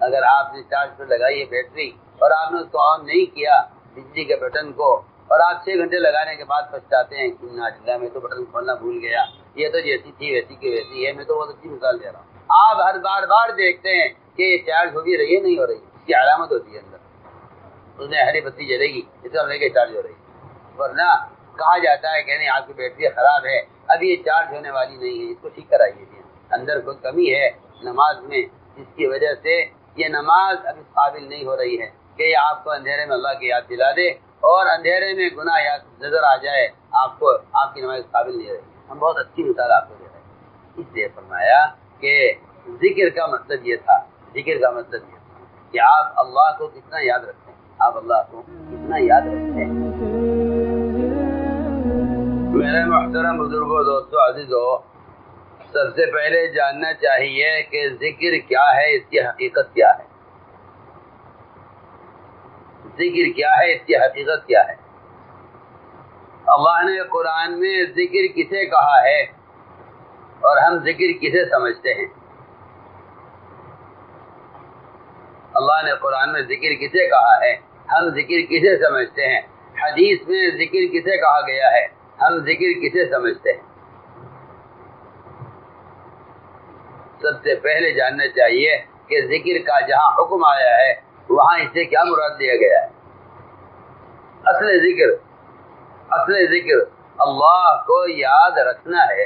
اگر آپ نے چارج پر لگائی ہے بیٹری اور آپ نے اس کو آن نہیں کیا بجلی کے بٹن کو، اور آپ 6 گھنٹے لگانے کے بعد پچھتاتے ہیں کہ نا میں تو بٹن کھولنا بھول گیا، یہ تو جیسی تھی ویسی کی ویسی ہے۔ میں تو بہت اچھی مثال دے رہا ہوں۔ آپ ہر بار دیکھتے ہیں کہ یہ چارج ہو بھی رہی ہے نہیں ہو رہی، اس کی علامت ہوتی ہے اندر، اس میں ہری بتی جلے گی اس کا لے کے چارج ہو رہی ہے، ورنہ کہا جاتا ہے کہ نہیں آپ کی بیٹری خراب ہے، اب یہ چارج ہونے والی نہیں ہے، اس کو ٹھیک کرائیے، اندر کوئی کمی ہے نماز میں جس کی وجہ سے یہ نماز ابھی قابل نہیں ہو رہی ہے کہ یہ آپ کو اندھیرے میں اللہ کی یاد دلا دے اور اندھیرے میں گناہ یاد نظر آ جائے، آپ کو آپ کی نماز قابل نہیں رہی۔ ہم بہت اچھی مثال آپ کو دے رہے ہیں۔ اس لیے فرمایا کہ ذکر کا مطلب یہ تھا، ذکر کا مطلب یہ تھا کہ آپ اللہ کو کتنا یاد رکھتے ہیں، آپ اللہ کو کتنا یاد رکھتے ہیں۔ میرے محترم بزرگوں، دوستوں، عزیزوں، سب سے پہلے جاننا چاہیے کہ ذکر کیا ہے، اس کی حقیقت کیا ہے۔ ذکر کیا ہے، اس کی حقیقت کیا ہے۔ اللہ نے قرآن میں ذکر کسے کہا ہے اور ہم ذکر کسے سمجھتے ہیں؟ اللہ نے قرآن میں ذکر کسے کہا ہے، ہم ذکر کسے سمجھتے ہیں؟ حدیث میں ذکر کسے کہا گیا ہے، ہم ذکر کسے سمجھتے ہیں؟ سب سے پہلے جاننا چاہیے کہ ذکر کا جہاں حکم آیا ہے وہاں اس سے کیا مراد لیا گیا ہے۔ اصل ذکر اللہ کو یاد رکھنا ہے۔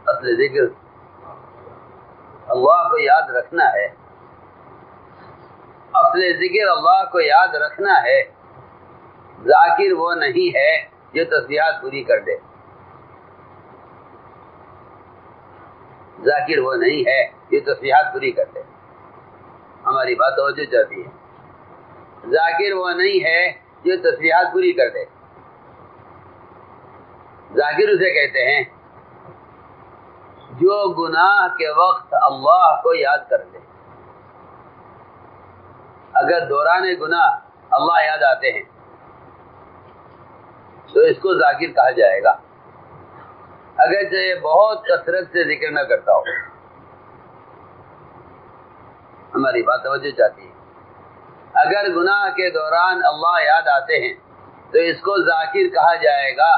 اصل ذکر اللہ کو یاد رکھنا ہے۔ اصل ذکر اللہ کو یاد رکھنا ہے۔ ذاکر وہ نہیں ہے جو تسبیحات پوری کر دے، ذاکر وہ نہیں ہے جو تسبیحات پوری کر دے۔ ہماری بات توجہ چاہتی ہے۔ ذاکر وہ نہیں ہے جو تسبیحات پوری کر دے۔ ذاکر اسے کہتے ہیں جو گناہ کے وقت اللہ کو یاد کر دے۔ اگر دوران گناہ اللہ یاد آتے ہیں تو اس کو ذاکر کہا جائے گا، اگرچہ یہ بہت کثرت سے ذکر نہ کرتا ہو۔ ہماری بات توجہ چاہتی ہے۔ اگر گناہ کے دوران اللہ یاد آتے ہیں تو اس کو ذاکر کہا جائے گا،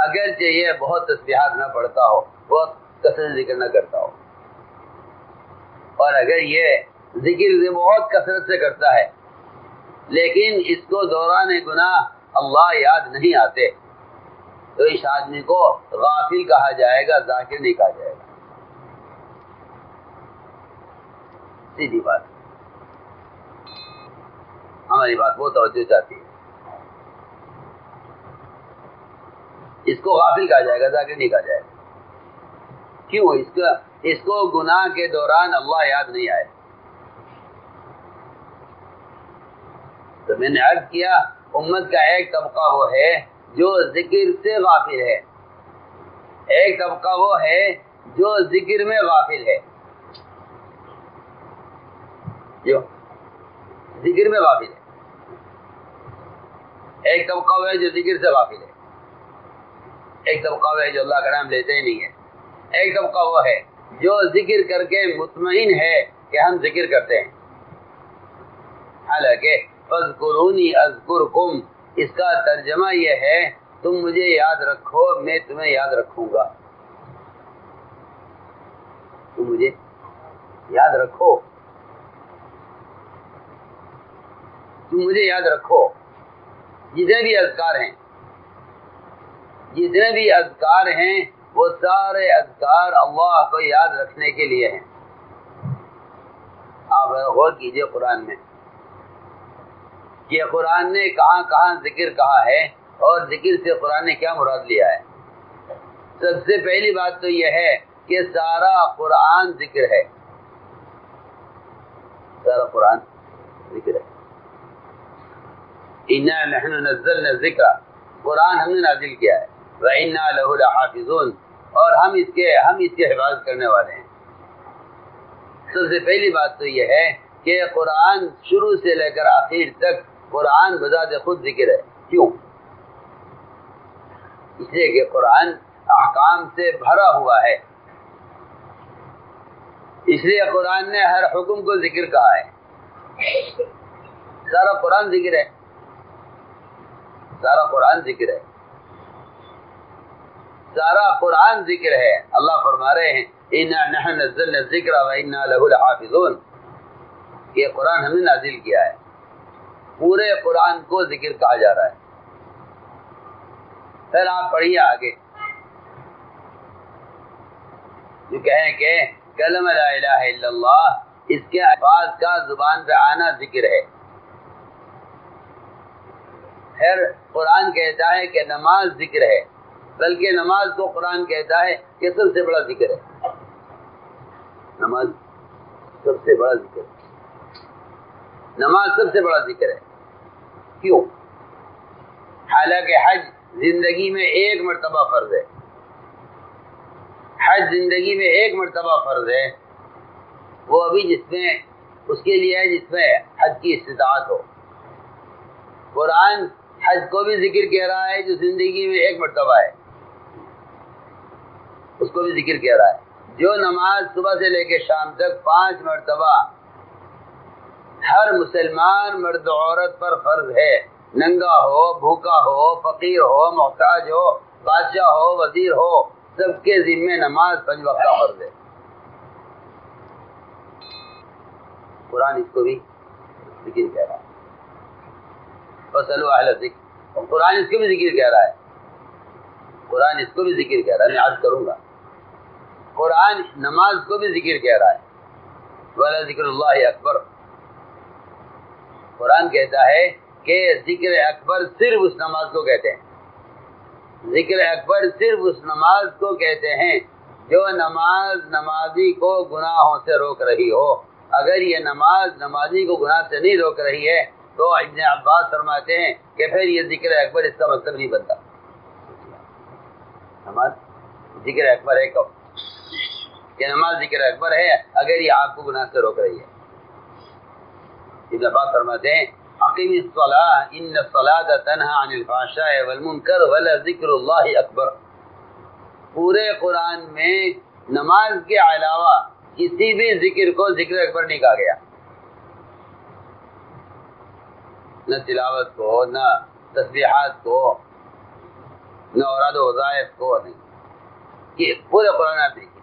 اگرچہ یہ بہت تسبیحات نہ پڑھتا ہو، بہت کثرت ذکر نہ کرتا ہو۔ اور اگر یہ ذکر بہت کثرت سے کرتا ہے لیکن اس کو دوران گناہ اللہ یاد نہیں آتے تو اس آدمی کو غافل کہا جائے گا، ذاکر نہیں کہا جائے گا۔ سیدھی بات، ہماری بات بہت توجہ چاہتی ہے۔ اس کو غافل کہا جائے گا، ذاکر نہیں کہا جائے گا۔ کیوں؟ اس کو گناہ کے دوران اللہ یاد نہیں آئے۔ تو میں نے عرض کیا امت کا ایک طبقہ وہ ہے جو ذکر سے غافل ہے، ایک طبقہ وہ ہے جو ذکر میں غافل ہے، جو ذکر میں غافل ہے۔ ایک طبقہ وہ ہے جو ذکر سے غافل ہے، ایک طبقہ وہ ہے جو اللہ کا نام لیتے ہی نہیں ہے، ایک طبقہ وہ ہے جو ذکر کر کے مطمئن ہے کہ ہم ذکر کرتے ہیں۔ حالانکہ فَاذْكُرُونِي أَذْكُرْكُمْ اس کا ترجمہ یہ ہے تم مجھے یاد رکھو میں تمہیں یاد رکھوں گا۔ تم مجھے یاد رکھو، تم مجھے یاد رکھو۔ جتنے بھی اذکار ہیں وہ سارے اذکار اللہ کو یاد رکھنے کے لیے ہیں۔ آپ غور کیجئے قرآن میں کہ قرآن نے کہاں کہاں ذکر کہا ہے اور ذکر سے قرآن نے کیا مراد لیا ہے۔ سب سے پہلی بات تو یہ ہے کہ سارا قرآن ذکر ہے، سارا قرآن ذکر ہے۔ اِنَّا نَحْنُ نَزَّلْنَا الذِّكْرَ قرآن ہم نے نازل کیا ہے، وَإِنَّا لَهُ لَحَافِظُونَ اور ہم اس کی حفاظت کرنے والے ہیں۔ سب سے پہلی بات تو یہ ہے کہ قرآن شروع سے لے کر آخر تک قرآن بذات خود ذکر ہے۔ کیوں؟ اس لیے کہ قرآن احکام سے بھرا ہوا ہے، اس لیے قرآن نے ہر حکم کو ذکر کہا ہے. سارا قرآن ذکر ہے، سارا قرآن ذکر ہے، سارا قرآن ذکر ہے. اللہ فرما رہے ہیں اِنَّا نَحْنُ نَزَّلْنَا الذِّكْرَ وَإِنَّا لَهُ لَحَافِظُونَ. یہ قرآن ہم نے نازل کیا ہے. پورے قرآن کو ذکر کہا جا رہا ہے. پھر آپ پڑھیے آگے جو کہیں کہ کلمہ لا الہ الا اللہ، اس کے الفاظ کا زبان پہ آنا ذکر ہے. پھر قرآن کہتا ہے کہ نماز ذکر ہے، بلکہ نماز کو قرآن کہتا ہے کہ سب سے بڑا ذکر ہے. نماز سب سے بڑا ذکر ہے، نماز سب سے بڑا ذکر ہے. کیوں؟ حالانکہ حج زندگی میں ایک مرتبہ فرض ہے. حج زندگی میں ایک مرتبہ فرض ہے، وہ ابھی جس میں اس کے لیے ہے جس میں حج کی استطاعت ہو. قرآن حج کو بھی ذکر کہہ رہا ہے جو زندگی میں ایک مرتبہ ہے، اس کو بھی ذکر کہہ رہا ہے. جو نماز صبح سے لے کے شام تک 5 مرتبہ ہر مسلمان مرد و عورت پر فرض ہے، ننگا ہو، بھوکا ہو، فقیر ہو، محتاج ہو، بادشاہ ہو، وزیر ہو، سب کے ذمے نماز 5 وقت فرض ہے. قرآن اس کو بھی ذکر کہہ رہا ہے. فَاسْأَلُوا أَهْلَ الذِّكْرِ، اور قرآن اس کو بھی ذکر کہہ رہا ہے. قرآن اس کو بھی ذکر کہہ رہا ہے. میں عرض کروں گا، قرآن نماز کو بھی ذکر کہہ رہا ہے. وَلَذِكْرُ اللَّهِ أَكْبَرُ، قرآن کہتا ہے کہ ذکر اکبر صرف اس نماز کو کہتے ہیں. ذکر اکبر صرف اس نماز کو کہتے ہیں جو نماز نمازی کو گناہوں سے روک رہی ہو. اگر یہ نماز نمازی کو گناہ سے نہیں روک رہی ہے تو ابن عباس فرماتے ہیں کہ پھر یہ ذکر اکبر اس کا مطلب نہیں بنتا. نماز ذکر اکبر ہے کب کہ نماز ذکر اکبر ہے اگر یہ آپ کو گناہ سے روک رہی ہے. ابن عباس فرماتے ہیں اقیم الصلاۃ ان الصلاۃ تنہی عن الفحشاء والمنکر ولذکر اللہ اکبر. پورے قرآن میں نماز کے علاوہ کسی بھی ذکر کو ذکر اکبر نہیں کہا گیا. نہ تلاوت کو، نہ تسبیحات کو، نہ اوراد و وظائف کو، نہیں. یہ پورے قرآن آپ دیکھیں،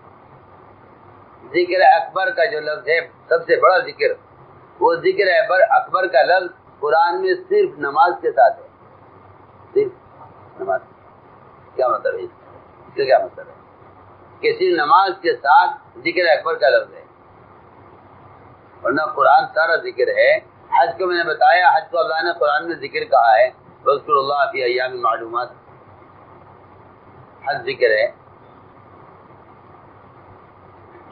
ذکر اکبر کا جو لفظ ہے سب سے بڑا ذکر، وہ ذکر اکبر کا لفظ قرآن میں صرف نماز کے ساتھ ہے. صرف نماز. کیا مطلب ہے اس کا؟ کیا مطلب ہے کہ صرف نماز کے ساتھ ذکر اکبر کا لفظ ہے، ورنہ قرآن سارا ذکر ہے. حج کو میں نے بتایا، حج کو اللہ نے قرآن میں ذکر کہا ہے، وَاذْكُرُوا اللَّهَ فِي أَيَّامٍ مَّعْلُومَاتٍ. حج ذکر ہے.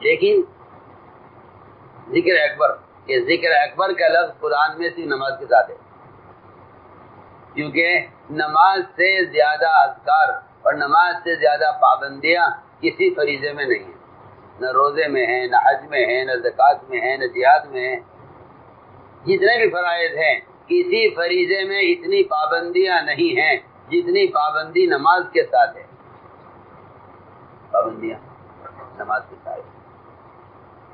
لیکن ذکر اکبر، کہ ذکر اکبر کا لفظ قرآن میں صرف نماز کے ساتھ ہے، کیونکہ نماز سے زیادہ اذکار اور نماز سے زیادہ پابندیاں کسی فریضے میں نہیں ہیں. نہ روزے میں ہیں، نہ حج میں ہیں، نہ زکوٰۃ میں ہیں، نہ جہاد میں ہیں. جتنے بھی فرائض ہیں کسی فریضے میں اتنی پابندیاں نہیں ہیں جتنی پابندی نماز کے ساتھ ہے. پابندیاں نماز کے ساتھ.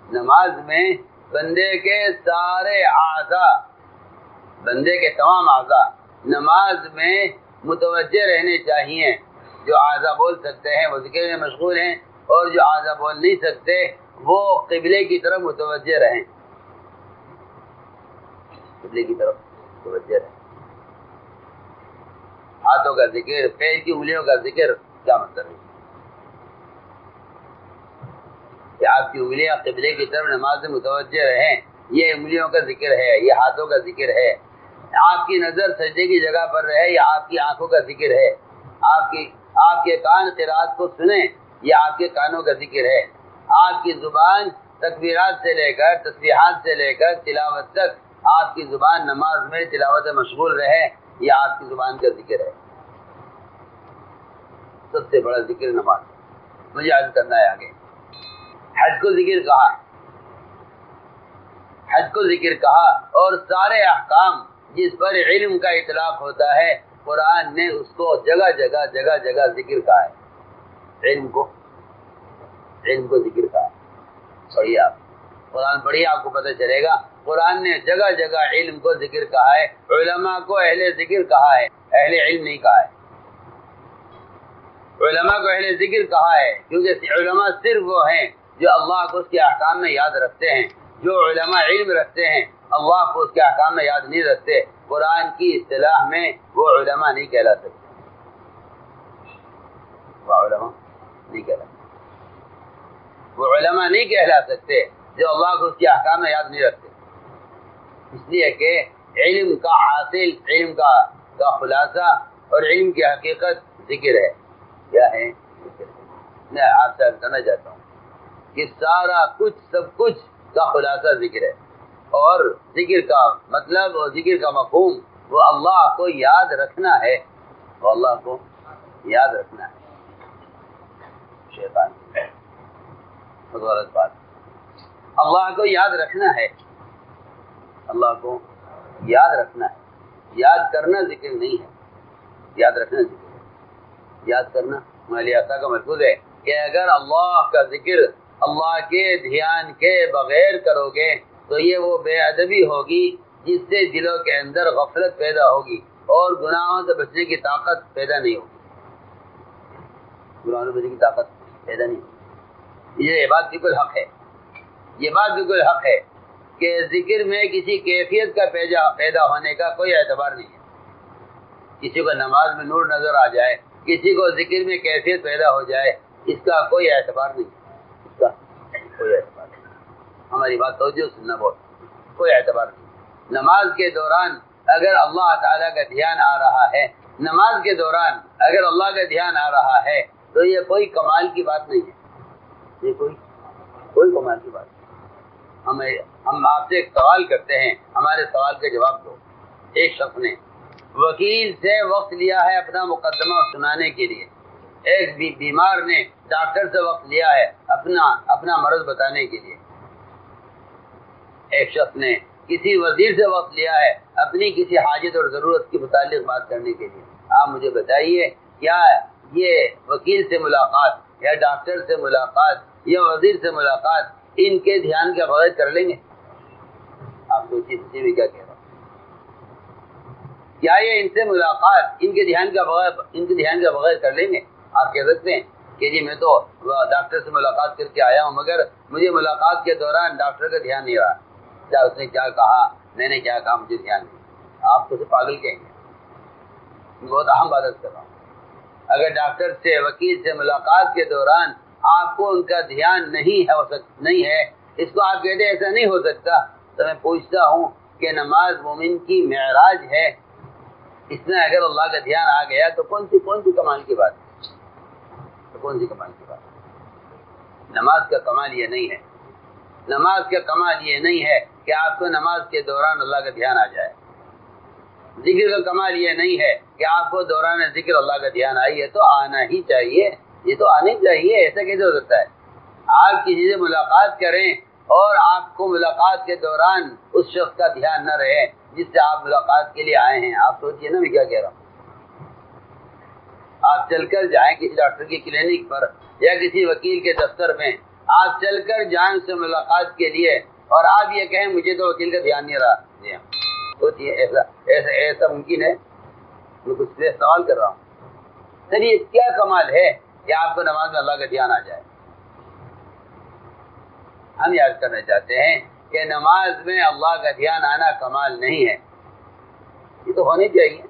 نماز میں بندے کے سارے اعضاء، بندے کے تمام اعضاء نماز میں متوجہ رہنے چاہیے. جو اعضاء بول سکتے ہیں وہ ذکر میں مشغول ہیں، اور جو اعضاء بول نہیں سکتے وہ قبلے کی طرف متوجہ رہیں. قبلے کی طرف متوجہ رہیں. ہاتھوں کا ذکر، پیر کی انگلیوں کا ذکر، کیا مطلب ہے کہ آپ کی انگلیاں قبلے کی طرف نماز میں متوجہ رہیں؟ یہ انگلیوں کا ذکر ہے، یہ ہاتھوں کا ذکر ہے. آپ کی نظر سجدے کی جگہ پر رہے، یہ آپ کی آنکھوں کا ذکر ہے. آپ کے کان قرات کو سنیں، یہ آپ کے کانوں کا ذکر ہے. آپ کی زبان تکبیرات سے لے کر تسبیحات سے لے کر تلاوت تک آپ کی زبان نماز میں تلاوت مشغول رہے، یہ آپ کی زبان کا ذکر ہے. سب سے بڑا ذکر نماز. مجھے عرض کرنا ہے آگے. حج کو ذکر کہا، حج کو ذکر کہا، اور سارے احکام جس پر علم کا اطلاق ہوتا ہے قرآن نے اس کو جگہ جگہ ذکر کہا ہے. علم کو ذکر کہا. پڑھیے آپ قرآن پڑھیے آپ کو پتہ چلے گا. قرآن نے جگہ جگہ علم کو ذکر کہا ہے، علماء کو اہل ذکر کہا ہے، اہل علم نہیں کہا ہے. علماء کو اہل ذکر کہا ہے کیونکہ علماء صرف وہ ہیں جو اللہ کو اس کے احکام میں یاد رکھتے ہیں. جو علماء علم رکھتے ہیں اللہ کو اس کے احکام میں یاد نہیں رکھتے، قرآن کی اصطلاح میں وہ علماء نہیں کہلا سکتے. وہ علماء نہیں کہلا سکتے، وہ علماء نہیں کہلا سکتے جو اللہ کو اس کے احکام میں یاد نہیں رکھتے. اس لیے کہ علم کا حاصل، علم کا خلاصہ اور علم کی حقیقت ذکر ہے. کیا ہے؟ میں آپ سے کرنا چاہتا ہوں کہ سارا کچھ، سب کچھ کا خلاصہ ذکر ہے، اور ذکر کا مطلب اور ذکر کا مفہوم وہ اللہ کو یاد رکھنا ہے. وہ اللہ کو یاد رکھنا ہے. شیطان غلط بات، اللہ کو یاد رکھنا ہے، اللہ کو یاد رکھنا ہے. یاد کرنا ذکر نہیں ہے، یاد رکھنا ذکر ہے. یاد کرنا مالیاتا کا ملفوظ ہے کہ اگر اللہ کا ذکر اللہ کے دھیان کے بغیر کرو گے تو یہ وہ بے ادبی ہوگی جس سے دلوں کے اندر غفلت پیدا ہوگی اور گناہوں سے بچنے کی طاقت پیدا نہیں ہوگی. گناہوں سے بچنے کی طاقت پیدا نہیں ہوگی. یہ بات بالکل حق ہے، یہ بات بالکل حق ہے کہ ذکر میں کسی کیفیت کا پیدا ہونے کا کوئی اعتبار نہیں ہے. کسی کو نماز میں نور نظر آ جائے، کسی کو ذکر میں کیفیت پیدا ہو جائے، اس کا کوئی اعتبار نہیں ہے. اس کا کوئی اعتبار نہیں. ہماری بات توجہ سننا بہت، کوئی اعتبار نہیں. نماز کے دوران اگر اللہ تعالیٰ کا دھیان آ رہا ہے، نماز کے دوران اگر اللہ کا دھیان آ رہا ہے تو یہ کوئی کمال کی بات نہیں ہے. یہ کوئی کمال کی بات نہیں. ہم آپ سے ایک سوال کرتے ہیں، ہمارے سوال کا جواب دو. ایک شخص نے وکیل سے وقت لیا ہے اپنا مقدمہ سنانے کے لیے. ایک بیمار نے ڈاکٹر سے وقت لیا ہے اپنا مرض بتانے کے لیے. ایک شخص نے کسی وزیر سے وقت لیا ہے اپنی کسی حاجت اور ضرورت کے متعلق بات کرنے کے لیے. آپ مجھے بتائیے کیا یہ وکیل سے ملاقات یا ڈاکٹر سے ملاقات یا وزیر سے ملاقات ان کے دھیان کے بغیر کر لیں گے؟ آپ سوچیے بھی کیا کہہ رہا ہوں. کیا یہ ان سے ملاقات ان کے دھیان کے بغیر کر لیں گے؟ آپ کہہ سکتے ہیں کہ جی میں تو ڈاکٹر سے ملاقات کر کے آیا ہوں مگر مجھے ملاقات کے دوران ڈاکٹر کا دھیان نہیں رہا. کیا اس نے کیا کہا، میں نے کیا کہا، مجھے دھیان نہیں. آپ تو اسے پاگل کہیں گے. بہت اہم بات کر رہا ہوں. اگر ڈاکٹر سے وکیل سے ملاقات کے دوران آپ کو ان کا دھیان نہیں ہے، اس کو آپ کہتے ہیں ایسا نہیں ہو سکتا، تو میں پوچھتا ہوں کہ نماز مومن کی معراج ہے، اس میں اگر اللہ کا دھیان آ گیا تو کون سی کمال کی بات ہے؟ تو کون سی کمال کی بات ہے؟ نماز کا کمال یہ نہیں ہے. نماز کا کمال یہ نہیں ہے کہ آپ کو نماز کے دوران اللہ کا دھیان آ جائے. ذکر کا کمال یہ نہیں ہے کہ آپ کو دوران ذکر اللہ کا دھیان آئی ہے. تو آنا ہی چاہیے، یہ تو آنا ہی چاہیے. ایسا کیسے ہو سکتا ہے؟ آپ کسی سے ملاقات کریں اور آپ کو ملاقات کے دوران اس شخص کا دھیان نہ رہے جس سے آپ ملاقات کے لیے آئے ہیں. آپ سوچئے نا میں کیا کہہ رہا ہوں. آپ چل کر جائیں کسی ڈاکٹر کی کلینک پر یا کسی وکیل کے دفتر میں، آپ چل کر جائیں اس سے ملاقات کے لیے اور آپ یہ کہیں مجھے تو وکیل کا دھیان نہیں رہا. جی ہاں سوچیے، ایسا ممکن ہے؟ میں کچھ سے سوال کر رہا ہوں. سر یہ کیا کمال ہے کہ آپ کو نماز میں اللہ کا دھیان آ جائے؟ ہم یاد کرنا چاہتے ہیں کہ نماز میں اللہ کا دھیان آنا کمال نہیں ہے. یہ تو ہونا ہی چاہیے،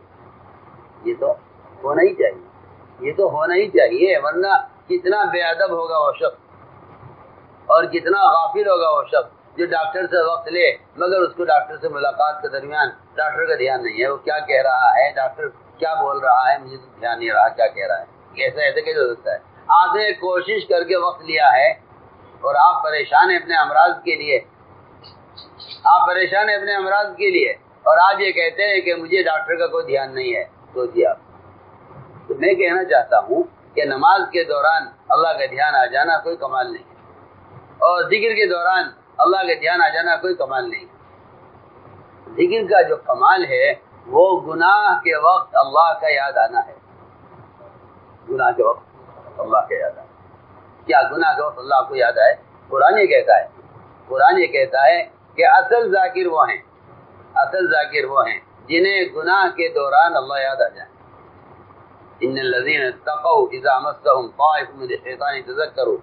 یہ تو ہونا ہی چاہیے، یہ تو ہونا ہی چاہیے. ورنہ کتنا بے ادب ہوگا وہ شخص اور کتنا غافل ہوگا وہ شخص جو ڈاکٹر سے وقت لے مگر اس کو ڈاکٹر سے ملاقات کے درمیان ڈاکٹر کا دھیان نہیں ہے. وہ کیا کہہ رہا ہے، ڈاکٹر کیا بول رہا ہے، مجھے تو دھیان نہیں رہا کیا کہہ رہا ہے. ایسا کیسے ہو سکتا ہے؟ آپ نے کوشش کر کے وقت لیا ہے اور آپ پریشان ہیں اپنے امراض کے لیے، آپ پریشان ہیں اپنے امراض کے لیے اور آج یہ کہتے ہیں کہ مجھے ڈاکٹر کا کوئی دھیان نہیں ہے. سوچیے آپ. تو میں کہنا چاہتا ہوں کہ نماز کے دوران اللہ کا دھیان آ جانا کوئی کمال نہیں ہے اور ذکر کے دوران اللہ کا دھیان آ جانا کوئی کمال نہیں ہے. ذکر کا جو کمال ہے وہ گناہ کے وقت اللہ کا یاد آنا ہے. گناہ کے وقت اللہ کا یاد آنا. کیا گناہ کے وقت اللہ کو یاد آئے؟ قرآن یہ کہتا ہے قرآن یہ کہتا ہے کہ اصل ذاکر وہ ہیں جنہیں گناہ کے دوران اللہ یاد آ جائے. ان الذین اتقوا اذا مسهم طائف من الشیطان تذکروا،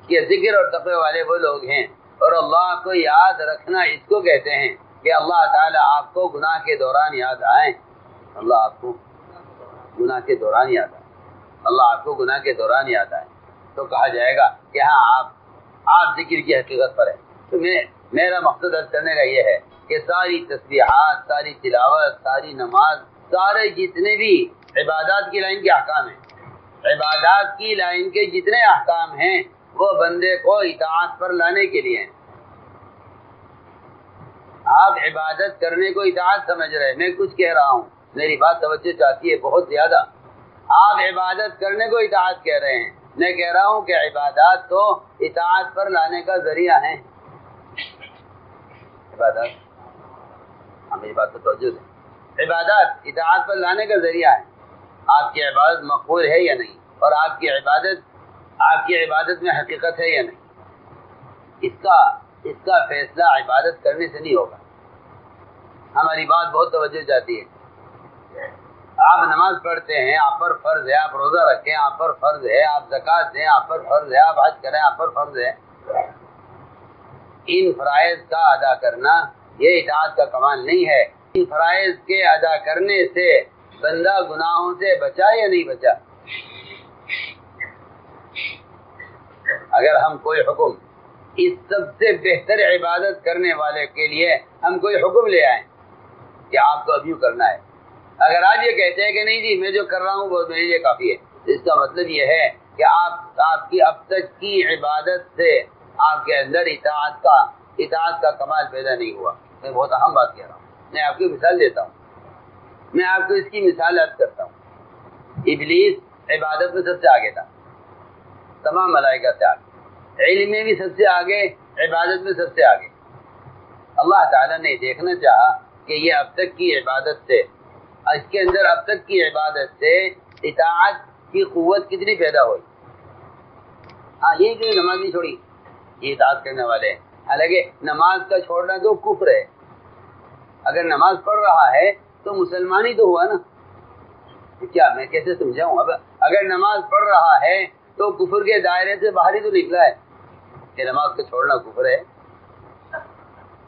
کہ ذکر اور تقوی والے وہ لوگ ہیں اور اللہ کو یاد رکھنا اس کو کہتے ہیں کہ اللہ تعالیٰ آپ کو گناہ کے دوران یاد آئیں. اللہ آپ کو گناہ کے دوران یاد آئے، اللہ آپ کو گناہ کے دوران یاد آئے تو کہا جائے گا کہ ہاں آپ ذکر کی حقیقت پر ہیں. تو میرا مقصد عرض کرنے کا یہ ہے کہ ساری تسبیحات، ساری تلاوت، ساری نماز، سارے جتنے بھی عبادات کی لائن کے احکام ہیں، عبادات کی لائن کے جتنے احکام ہیں وہ بندے کو اطاعت پر لانے کے لیے ہیں. آپ عبادت کرنے کو اطاعت سمجھ رہے ہیں، میں کچھ کہہ رہا ہوں، میری بات توجہ چاہتی ہے بہت زیادہ. آپ عبادت کرنے کو اطاعت کہہ رہے ہیں، میں کہہ رہا ہوں کہ عبادات تو اطاعت پر لانے کا ذریعہ ہیں. عبادات، میری بات کو توجہ دیں، عبادات اطاعت پر لانے کا ذریعہ ہے. آپ کی عبادت مقبول ہے یا نہیں، اور آپ کی عبادت میں حقیقت ہے یا نہیں، اس کا فیصلہ عبادت کرنے سے نہیں ہوگا. ہماری بات بہت توجہ چاہتی ہے. آپ نماز پڑھتے ہیں، آپ پر فرض ہے، آپ روزہ رکھیں، آپ پر فرض ہے، آپ زکوٰۃ دیں، آپ پر فرض ہے، آپ حج کریں، آپ پر فرض ہے. ان فرائض کا ادا کرنا یہ اطاعت کا کمال نہیں ہے. ان فرائض کے ادا کرنے سے بندہ گناہوں سے بچا یا نہیں بچا؟ اگر ہم کوئی حکم اس سب سے بہتر عبادت کرنے والے کے لیے ہم کوئی حکم لے آئیں کہ آپ کو اب یوں کرنا ہے، اگر آج یہ کہتے ہیں کہ نہیں جی میں جو کر رہا ہوں وہ میرے لیے کافی ہے، اس کا مطلب یہ ہے کہ آپ کی اب تک کی عبادت سے آپ کے اندر اطاعت کا کمال پیدا نہیں ہوا. میں بہت اہم بات کہہ رہا ہوں. میں آپ کو مثال دیتا ہوں، میں آپ کو اس کی مثال عرض کرتا ہوں. ابلیس عبادت میں سب سے آگے تھا، تمام ملائکہ سے آگے، علم میں بھی سب سے آگے، عبادت میں سب سے آگے. اللہ تعالیٰ نے دیکھنا چاہا کہ یہ اب تک کی عبادت سے، اس کے اندر اب تک کی عبادت سے اطاعت کی قوت کتنی پیدا ہوئی. ہاں یہ کہ نماز نہیں چھوڑی، یہ اطاعت کرنے والے ہیں. حالانکہ نماز کا چھوڑنا تو کفر ہے. اگر نماز پڑھ رہا ہے تو مسلمان ہی تو ہوا نا. کیا میں کیسے سمجھاؤں؟ اب اگر نماز پڑھ رہا ہے تو کفر کے دائرے سے باہر ہی تو نکلا ہے کہ نماز کو چھوڑنا کفر ہے.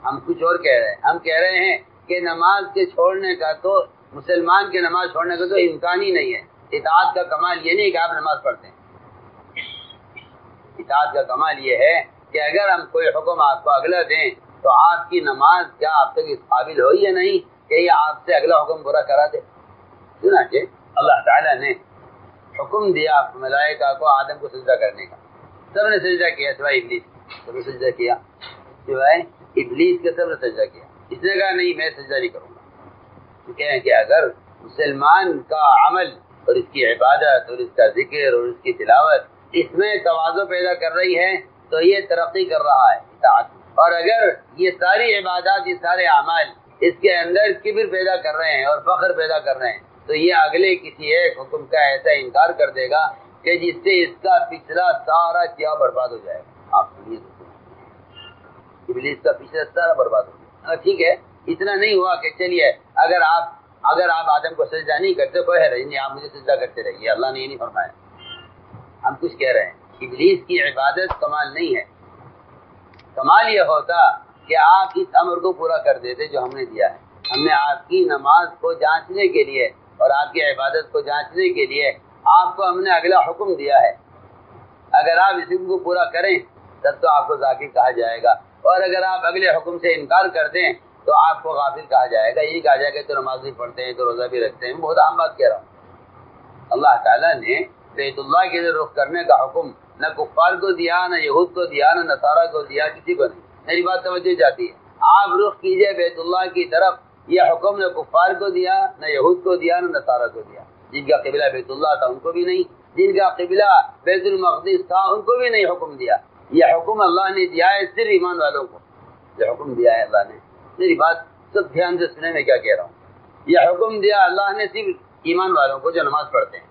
ہم کچھ اور کہہ رہے ہیں، ہم کہہ رہے ہیں کہ نماز کے چھوڑنے کا تو، مسلمان کے نماز چھوڑنے کا تو امکان ہی نہیں ہے. اطاعت کا کمال یہ نہیں کہ آپ نماز پڑھتے ہیں، اطاعت کا کمال یہ ہے کہ اگر ہم کوئی حکم آپ کو اگلا دیں تو آپ کی نماز کیا آپ تک اس قابل ہو یا نہیں کہ یہ آپ سے اگلا حکم پورا کرا دے. چنانچہ اللہ تعالیٰ نے حکم دیا ملائکہ کو آدم کو سجدہ کرنے کا. سب نے سجدہ کیا سوائے ابلیس، سب نے سجدہ کیا سوائے ابلیس کے، سب نے سجدہ کیا. اس نے کہا نہیں میں سجدہ نہیں کروں گا. کہ اگر مسلمان کا عمل اور اس کی عبادت اور اس کا ذکر اور اس کی تلاوت اس میں تواضع پیدا کر رہی ہے تو یہ ترقی کر رہا ہے اطاعت. اور اگر یہ ساری عبادات، یہ سارے اعمال اس کے اندر کبر پیدا کر رہے ہیں اور فخر پیدا کر رہے ہیں تو یہ اگلے کسی ایک حکم کا ایسا انکار کر دے گا کہ جس سے اس کا پچھلا سارا کیا برباد ہو جائے گا. آپ سنیے تو ابلیس کا پچھلا سارا برباد ہو جائے گا. ٹھیک ہے، اتنا نہیں ہوا کہ چلیے اگر آپ آدم کو سجدہ نہیں کرتے کوئی ہے نہیں، آپ مجھے سجدہ کرتے رہیے، اللہ نے یہ نہیں فرمایا. ہم کچھ کہہ رہے ہیں ابلیس کی عبادت کمال نہیں ہے. کمال یہ ہوتا کہ آپ اس امر کو پورا کر دیتے جو ہم نے دیا ہے. ہم نے آپ کی نماز کو جانچنے کے لیے اور آپ کی عبادت کو جانچنے کے لیے آپ کو ہم نے اگلا حکم دیا ہے. اگر آپ اس حکم کو پورا کریں تب تو آپ کو ذاکر کہا جائے گا، اور اگر آپ اگلے حکم سے انکار کر دیں تو آپ کو غافل کہا جائے گا. یہ کہا جائے گا تو نماز بھی پڑھتے ہیں تو روزہ بھی رکھتے ہیں. بہت اہم بات کہہ رہا ہوں. اللہ تعالیٰ نے بیت اللہ کی طرف رخ کرنے کا حکم نہ کفار کو دیا، نہ یہود کو دیا، نہ نصارہ کو دیا، کسی کو نہیں. میری بات توجہ جاتی ہے. آپ رخ کیجئے بیت اللہ کی طرف، یہ حکم نہ کفار کو دیا، نہ یہود کو دیا، نہ نصارہ کو دیا. جن کا قبلہ بیت اللہ تھا ان کو بھی نہیں، جن کا قبلہ بیت المقدس تھا ان کو بھی نہیں حکم دیا. یہ حکم اللہ نے دیا ہے صرف ایمان والوں کو. یہ حکم دیا ہے اللہ نے. میری بات سب دھیان سے سنیں میں کیا کہہ رہا ہوں. یہ حکم دیا اللہ نے صرف ایمان والوں کو جو نماز پڑھتے ہیں.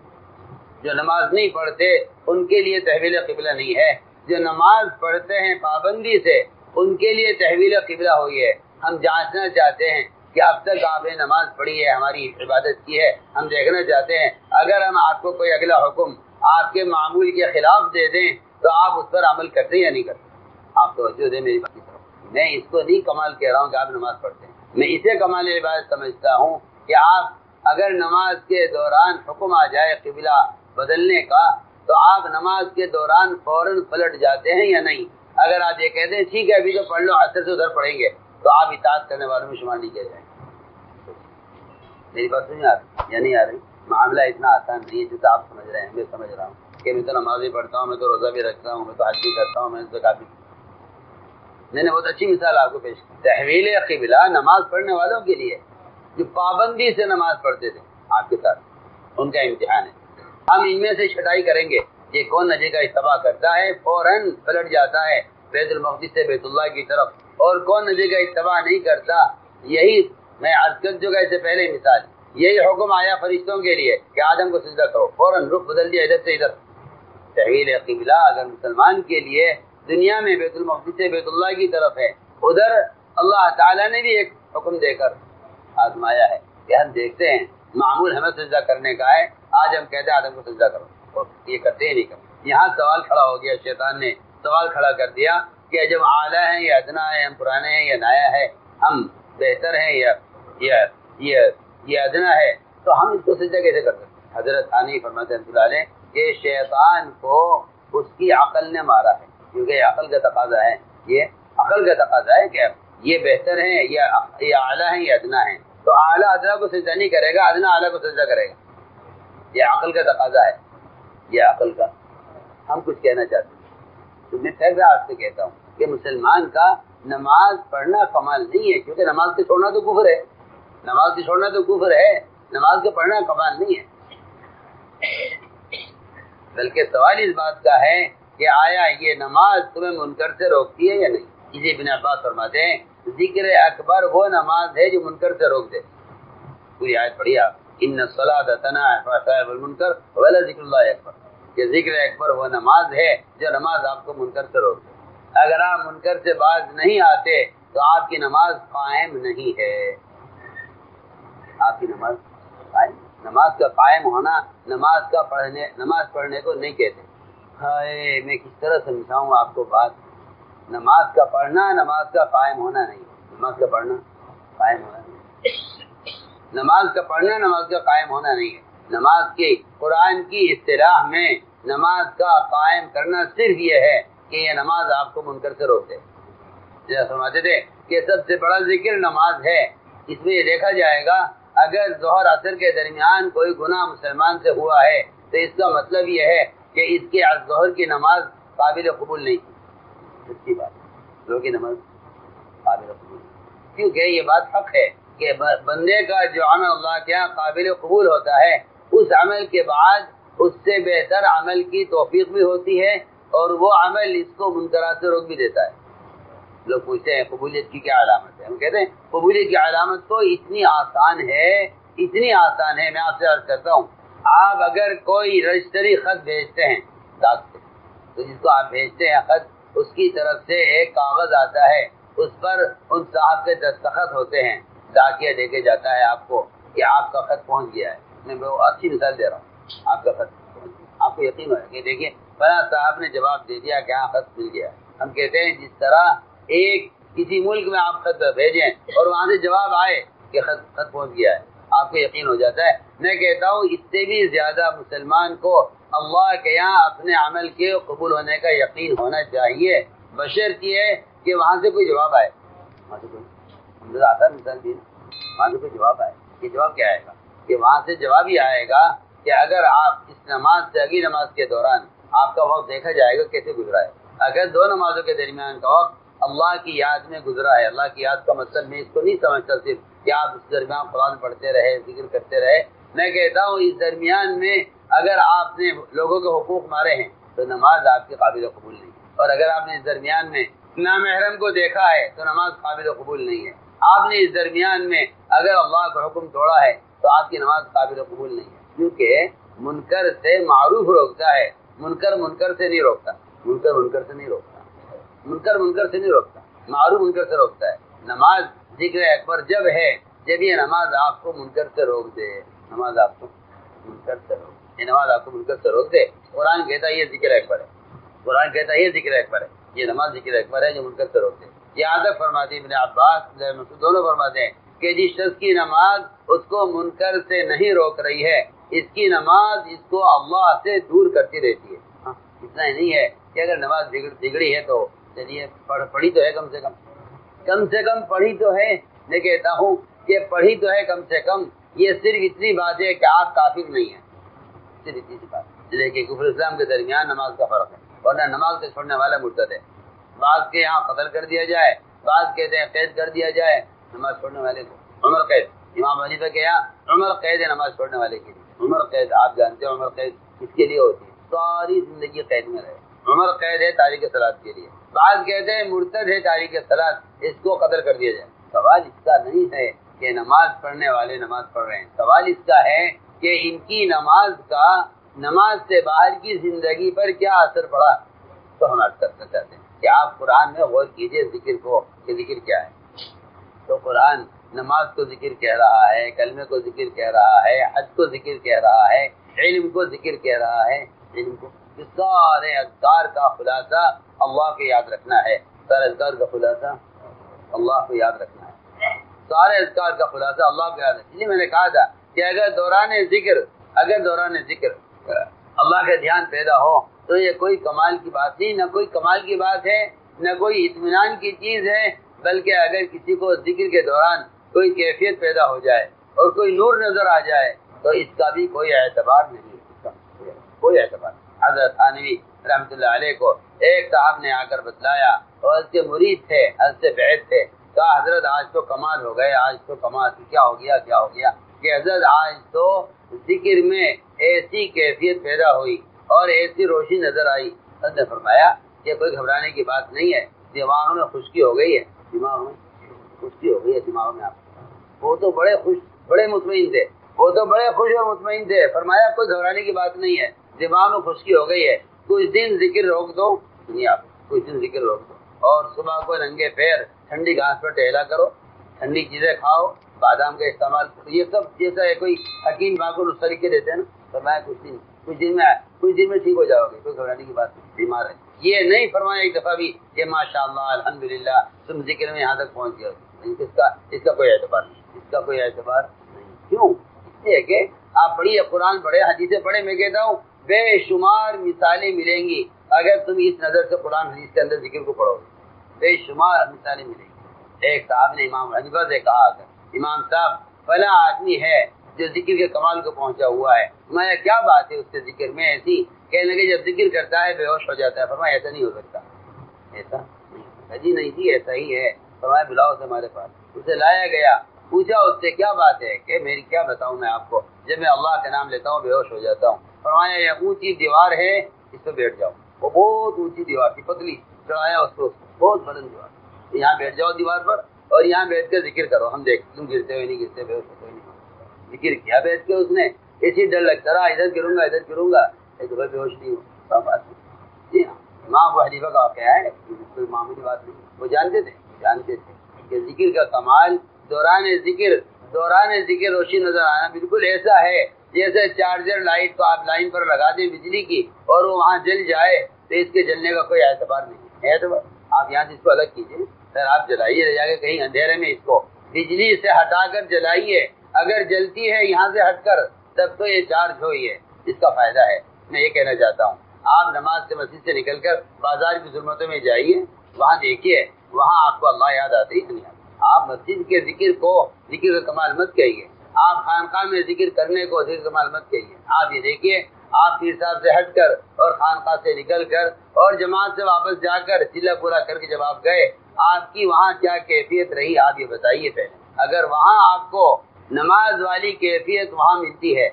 جو نماز نہیں پڑھتے ان کے لیے تحویل قبلہ نہیں ہے. جو نماز پڑھتے ہیں پابندی سے ان کے لیے تحویل قبلہ ہوئی ہے۔ ہم جانچنا چاہتے ہیں کہ اب تک آپ نے نماز پڑھی ہے، ہماری عبادت کی ہے، ہم دیکھنا چاہتے ہیں اگر ہم آپ کو کوئی اگلا حکم آپ کے معمول کے خلاف دے دیں تو آپ اس پر عمل کرتے یا نہیں کرتے؟ آپ توجہ دیں میری بات کی طرف۔ میں اس کو نہیں کمال کہہ رہا ہوں کہ آپ نماز پڑھتے ہیں، میں اسے کمال عبادت سمجھتا ہوں کہ آپ اگر نماز کے دوران حکم آ جائے قبلہ بدلنے کا تو آپ نماز کے دوران فوراً پلٹ جاتے ہیں یا نہیں؟ اگر آپ یہ کہتے ہیں ٹھیک ہے ابھی تو پڑھ لو، عصر سے ادھر پڑھیں گے، تو آپ اطاعت کرنے والوں میں شمار نہیں کیے جائیں گے۔ میری بات سمجھ آ رہی یا نہیں آ رہی؟ معاملہ اتنا آسان نہیں ہے جیسا آپ سمجھ رہے ہیں، میں سمجھ رہا ہوں کہ میں تو نماز بھی پڑھتا ہوں، میں تو روزہ بھی رکھتا ہوں، میں تو حج بھی کرتا ہوں، میں تو زکات بھی۔ میں نے بہت اچھی مثال آپ کو پیش کی، تحویل قبلہ نماز پڑھنے والوں کے لیے جو پابندی سے نماز پڑھتے تھے آپ کے ساتھ، ان کا امتحان ہے۔ ہم ان میں سے چھٹائی کریں گے کہ کون نجی کا اتباع کرتا ہے فوراً پلٹ جاتا ہے بیت المقدس سے بیت اللہ کی طرف، اور کون نجی کا اتباع نہیں کرتا۔ یہی میں عرض کر چکا اس سے پہلے مثال، یہی حکم آیا فرشتوں کے لیے کہ آدم کو سجدہ کرو، فوراً رخ بدل دیا ادھر سے ادھر۔ تحویل قبلہ اگر مسلمان کے لیے دنیا میں بیت المقدس سے بیت اللہ کی طرف ہے، ادھر اللہ تعالیٰ نے بھی ایک حکم دے کر آزمایا ہے کہ ہم دیکھتے ہیں معمول ہمیں سجدہ کرنے کا ہے، آج ہم کہتے ہیں آدم کو سجدہ کرو، اور یہ کرتے ہی نہیں کرتے۔ یہاں سوال کھڑا ہو گیا، شیطان نے سوال کھڑا کر دیا کہ جب اعلیٰ ہے یا ادنا ہے، ہم پرانے ہیں یا نیا ہے، ہم بہتر ہیں یا ادنا ہے، تو ہم اس کو سجدہ کیسے کر سکتے ہیں؟ حضرت ثانی فرماتے ہیں رحمۃ اللہ علیہ کہ شیطان کو اس کی عقل نے مارا ہے، کیونکہ یہ عقل کا تقاضا ہے، یہ عقل کا تقاضا ہے کہ یہ بہتر ہیں یا اعلیٰ ہیں یا ادنا ہیں، تو اعلیٰ ادنا کو سجدہ نہیں کرے گا، ادنا اعلیٰ کو سجدہ کرے گا۔ یہ عقل کا تقاضا ہے، یہ عقل کا۔ ہم کچھ کہنا چاہتے ہیں تو میں پھر آپ سے کہتا ہوں کہ مسلمان کا نماز پڑھنا کمال نہیں ہے، کیونکہ نماز کو چھوڑنا تو کفر ہے، نماز کو چھوڑنا تو کفر ہے، نماز کو پڑھنا کمال نہیں ہے۔ بلکہ سوال اس بات کا ہے کہ آیا یہ نماز تمہیں منکر سے روکتی ہے یا نہیں؟ اسی ابن عباس فرماتے ہیں ذکر اکبر وہ نماز ہے جو منکر سے روک دے۔ پوری آیت پڑھی آپ، ان الصلاۃ تنہی عن الفحشاء والمنکر ولذکر اللہ اکبر، کہ ذکر اکبر وہ نماز ہے جو نماز آپ کو منکر سے روک دے۔ اگر آپ منکر سے باز نہیں آتے تو آپ کی نماز قائم نہیں ہے، آپ کی نماز قائم۔ نماز کا قائم ہونا نماز پڑھنے کو نہیں کہتے۔ ہائے میں کس طرح سمجھاؤں آپ کو بات، نماز کا پڑھنا نماز کا قائم ہونا نہیں، نماز کا پڑھنا قائم ہونا نہیں، نماز کا پڑھنا نماز کا قائم ہونا نہیں ہے۔ نماز کی قرآن کی اصطلاح میں نماز کا قائم کرنا صرف یہ ہے کہ یہ نماز آپ کو منکر سے روک دے۔ جیسا فرماتے تھے کہ سب سے بڑا ذکر نماز ہے، اس میں یہ دیکھا جائے گا اگر ظہر عصر کے درمیان کوئی گناہ مسلمان سے ہوا ہے تو اس کا مطلب یہ ہے کہ اس کے ظہر کی نماز قابل قبول نہیں تھی، سچی بات ہے، ظہر کی نماز قابل قبول نہیں، کیونکہ یہ بات حق ہے کہ بندے کا جو عمل اللہ کے یہاں قابل قبول ہوتا ہے، اس عمل کے بعد اس سے بہتر عمل کی توفیق بھی ہوتی ہے، اور وہ عمل اس کو منکرات سے روک بھی دیتا ہے۔ لوگ پوچھتے ہیں قبولیت کی کیا علامت ہے، ہم کہتے ہیں قبولیت کی علامت تو اتنی آسان ہے، اتنی آسان ہے۔ میں آپ سے عرض کرتا ہوں، آپ اگر کوئی رجسٹری خط بھیجتے ہیں ڈاک سے، تو جس کو آپ بھیجتے ہیں خط، اس کی طرف سے ایک کاغذ آتا ہے، اس پر ان صاحب کے دستخط ہوتے ہیں، ڈاکیہ دے کے جاتا ہے آپ کو کہ آپ کا خط پہنچ گیا ہے۔ میں بہت اچھی مثال دے رہا ہوں، آپ کا خط پہنچ گیا، آپ کو یقین ہوگا کہ دیکھیے فلاں صاحب نے جواب دے دیا کہ ہاں خط مل گیا ہے۔ ہم کہتے ہیں جس طرح ایک کسی ملک میں آپ خط بھیجیں اور وہاں سے جواب آئے کہ خط پہنچ گیا ہے، آپ کو یقین ہو جاتا ہے۔ میں کہتا ہوں اس سے بھی زیادہ مسلمان کو اللہ کے یہاں اپنے عمل کے قبول ہونے کا یقین ہونا چاہیے، بشرط یہ ہے کہ وہاں سے کوئی جواب آئے، وہاں سے کوئی آتا ہے مثال دی، وہاں سے کوئی جواب آئے۔ یہ جواب کیا آئے گا؟ کہ وہاں سے جواب ہی آئے گا کہ اگر آپ اس نماز سے اگلی نماز کے دوران آپ کا وقت دیکھا جائے گا کیسے گزرا ہے۔ اگر دو نمازوں کے درمیان کا وقت اللہ کی یاد میں گزرا ہے، اللہ کی یاد کا مطلب میں اس کو نہیں سمجھتا صرف کہ آپ اس درمیان قرآن پڑھتے رہے، ذکر کرتے رہے، میں کہتا ہوں اس درمیان میں اگر آپ نے لوگوں کے حقوق مارے ہیں تو نماز آپ کے قابل قبول نہیں ہے، اور اگر آپ نے اس درمیان میں نامحرم کو دیکھا ہے تو نماز قابل قبول نہیں ہے، آپ نے اس درمیان میں اگر اللہ کا حکم توڑا ہے تو آپ کی نماز قابل قبول نہیں ہے، کیونکہ منکر سے معروف روکتا ہے، منکر سے نہیں روکتا، منکر سے نہیں روکتا، منکر سے نہیں روکتا۔ معروف منکر سے روکتا ہے. نماز ذکر اکبر جب ہے جب یہ نماز آپ کو منکر سے روک دے. نماز آپ کو منکر سے روک، یہ نماز آپ کو منکر سے روک دے. قرآن کہتا ہے یہ ذکر اکبر ہے، قرآن کہتا ہے یہ ذکر اکبر ہے، یہ نماز ذکر اکبر ہے جو منکر سے روک دے. یہاں تک فرماتے ہیں ابن عباس دونوں فرماتے ہیں کہ جس شخص کی نماز اس کو منکر سے نہیں روک رہی ہے، اس کی نماز اس کو اللہ سے دور کرتی رہتی ہے. اتنا ہی نہیں ہے کہ اگر نماز بگڑی ہے تو چلیے پڑھی تو ہے کم سے کم پڑھی تو ہے. میں کہتا ہوں کہ پڑھی تو ہے کم سے کم، یہ صرف اتنی بات ہے کہ آپ کافر نہیں ہیں، صرف اتنی سی بات. لیکن کفر اسلام کے درمیان نماز کا فرق ہے، ورنہ نماز کو چھوڑنے والا مرتد ہے. بعض کے یہاں قتل کر دیا جائے، بعض کہتے ہیں قید کر دیا جائے نماز چھوڑنے والے کو. عمر قید، امام حنیفہ کے یہاں عمر قید ہے نماز چھوڑنے والے کے لیے. عمر قید آپ جانتے ہیں عمر قید کس کے لیے ہوتی ہے؟ ساری زندگی قید میں رہے. عمر قید ہے تاریخ صلاۃ کے لیے. بعض کہتے ہیں مرتد ہے تاریخ صلاۃ، اس کو قتل کر دیا جائے. سوال اس کا نہیں ہے کہ نماز پڑھنے والے نماز پڑھ رہے ہیں، سوال اس کا ہے کہ ان کی نماز کا نماز سے باہر کی زندگی پر کیا اثر پڑا. تو ہم عرض کرنا چاہتے ہیں کہ آپ قرآن میں غور کیجئے ذکر کو کہ ذکر کیا ہے. تو قرآن نماز کو ذکر کہہ رہا ہے، کلمے کو ذکر کہہ رہا ہے، حج کو ذکر کہہ رہا ہے، علم کو ذکر کہہ رہا ہے. علم کو سارے اذکار کا خلاصہ اللہ کو یاد رکھنا ہے. سارے اذکار کا خلاصہ اللہ کو یاد رکھنا ہے. سارے اذکار کا خلاصہ اللہ کو یاد رکھنا. اس لیے میں نے کہا تھا کہ اگر دوران ذکر اللہ کا دھیان پیدا ہو تو یہ کوئی کمال کی بات نہیں، نہ کوئی کمال کی بات ہے، نہ کوئی اطمینان کی چیز ہے. بلکہ اگر کسی کو ذکر کے دوران کوئی کیفیت پیدا ہو جائے اور کوئی نور نظر آ جائے تو اس کا بھی کوئی اعتبار نہیں، کوئی اعتبار. حضرت تھانوی رحمۃ اللہ علیہ کو ایک صاحب نے آ کر بتلایا اور اس کے مرید تھے، حضرت بیعت تھے. کہا حضرت آج تو کمال ہو گئے، آج تو کمال. کیا ہو گیا کہ حضرت آج تو ذکر میں ایسی کیفیت پیدا ہوئی اور ایسی روشنی نظر آئی. حضرت نے فرمایا کہ کوئی گھبرانے کی بات نہیں ہے، دماغ میں خشکی ہو گئی ہے، دماغ میں آپ. وہ تو بڑے مطمئن تھے، وہ تو بڑے خوش اور مطمئن تھے. فرمایا کوئی گھبرانے کی بات نہیں ہے، دماغ میں خشکی ہو گئی ہے، کچھ دن ذکر روک دو. آپ کچھ دن ذکر روک دو اور صبح کو ننگے پیر ٹھنڈی گھاس پر ٹہلا کرو، ٹھنڈی چیزیں کھاؤ، بادام کا استعمال کرو. یہ سب جیسا ہے کوئی حکیم باقر اس طریقے دیتے ہیں نا. فرمایا کچھ دن میں ٹھیک ہو جاؤ گے، کوئی گھبرانے کی بات نہیں. بیمار ہے یہ نہیں فرمایا ایک دفعہ بھی کہ ماشاء اللہ الحمدللہ تم ذکر میں یہاں تک پہنچ گئے. اس کا کوئی اعتبار نہیں. کیوں؟ اس لیے کہ آپ پڑھیے، قرآن پڑھے، حدیثیں پڑھے. میں کہتا ہوں بے شمار مثالیں ملیں گی اگر تم اس نظر سے قرآن حدیث کے اندر ذکر کو پڑھو گے. بے شمار مثالیں ملیں گی. ایک صاحب نے امام حنیفہ سے کہا کہ امام صاحب فلاں آدمی ہے جو ذکر کے کمال کو پہنچا ہوا ہے، میں کیا بات ہے اس کے ذکر میں ایسی؟ کہنے لگے جب ذکر کرتا ہے بے ہوش ہو جاتا ہے. فرمایا ایسا نہیں ہو سکتا، ایسا نہیں جی ایسا ہی ہے. فرمایا بلاؤ اسے ہمارے پاس. اسے لایا گیا، پوچھا اس سے کیا بات ہے؟ کہ میری کیا بتاؤں میں آپ کو، جب میں اللہ کا نام لیتا ہوں بے ہوش ہو جاتا ہوں. فرمایا یہ اونچی دیوار ہے، اس پہ بیٹھ جاؤ. وہ بہت اونچی دیوار تھی، پتلی. چڑھایا اس کو، بہت بلند دیوار. یہاں بیٹھ جاؤ دیوار پر اور یہاں بیٹھ کے ذکر کرو، ہم دیکھ تم گرتے ہوئے نہیں گرتے، بے ہوش ہوتے نہیں. ذکر کیا بیٹھ کے اس نے، اسی ڈر لگتا رہا ادھر گروں گا بے ہوش نہیں ہو. سب بات جی ہاں امام ابو حنیفہ کا واقعہ ہے، کوئی معمولی بات نہیں. وہ جانتے تھے کہ ذکر کا کمال دوران ذکر روشنی نظر آنا بالکل ایسا ہے جیسے چارجر لائٹ کو آپ لائن پر لگا دیں بجلی کی اور وہ وہاں جل جائے تو اس کے جلنے کا کوئی اعتبار نہیں. اعتبار آپ یہاں اس کو الگ کیجیے، پھر آپ جلائیے جا کے کہیں اندھیرے میں، اس کو بجلی سے ہٹا کر جلائیے. اگر جلتی ہے یہاں سے ہٹ کر تب تو یہ چارج ہوئی ہے، اس کا فائدہ ہے. میں یہ کہنا چاہتا ہوں آپ نماز سے مسجد سے نکل کر بازار کی ظلمتوں میں جائیے، وہاں دیکھیے، وہاں آپ کو اللہ یاد آتی نہیں آتی. آپ مسجد کے ذکر کا کمال مت کہیے، آپ خانقاہ میں ذکر کرنے کو ذکر کا کمال مت کہیے. آپ یہ دیکھیے آپ پیر صاحب سے ہٹ کر اور خانقاہ سے نکل کر اور جماعت سے واپس جا کر چلہ پورا کر کے جب آپ گئے، آپ کی وہاں کیا کیفیت رہی آپ یہ بتائیے پہلے. اگر وہاں آپ کو نماز والی کیفیت وہاں ملتی ہے،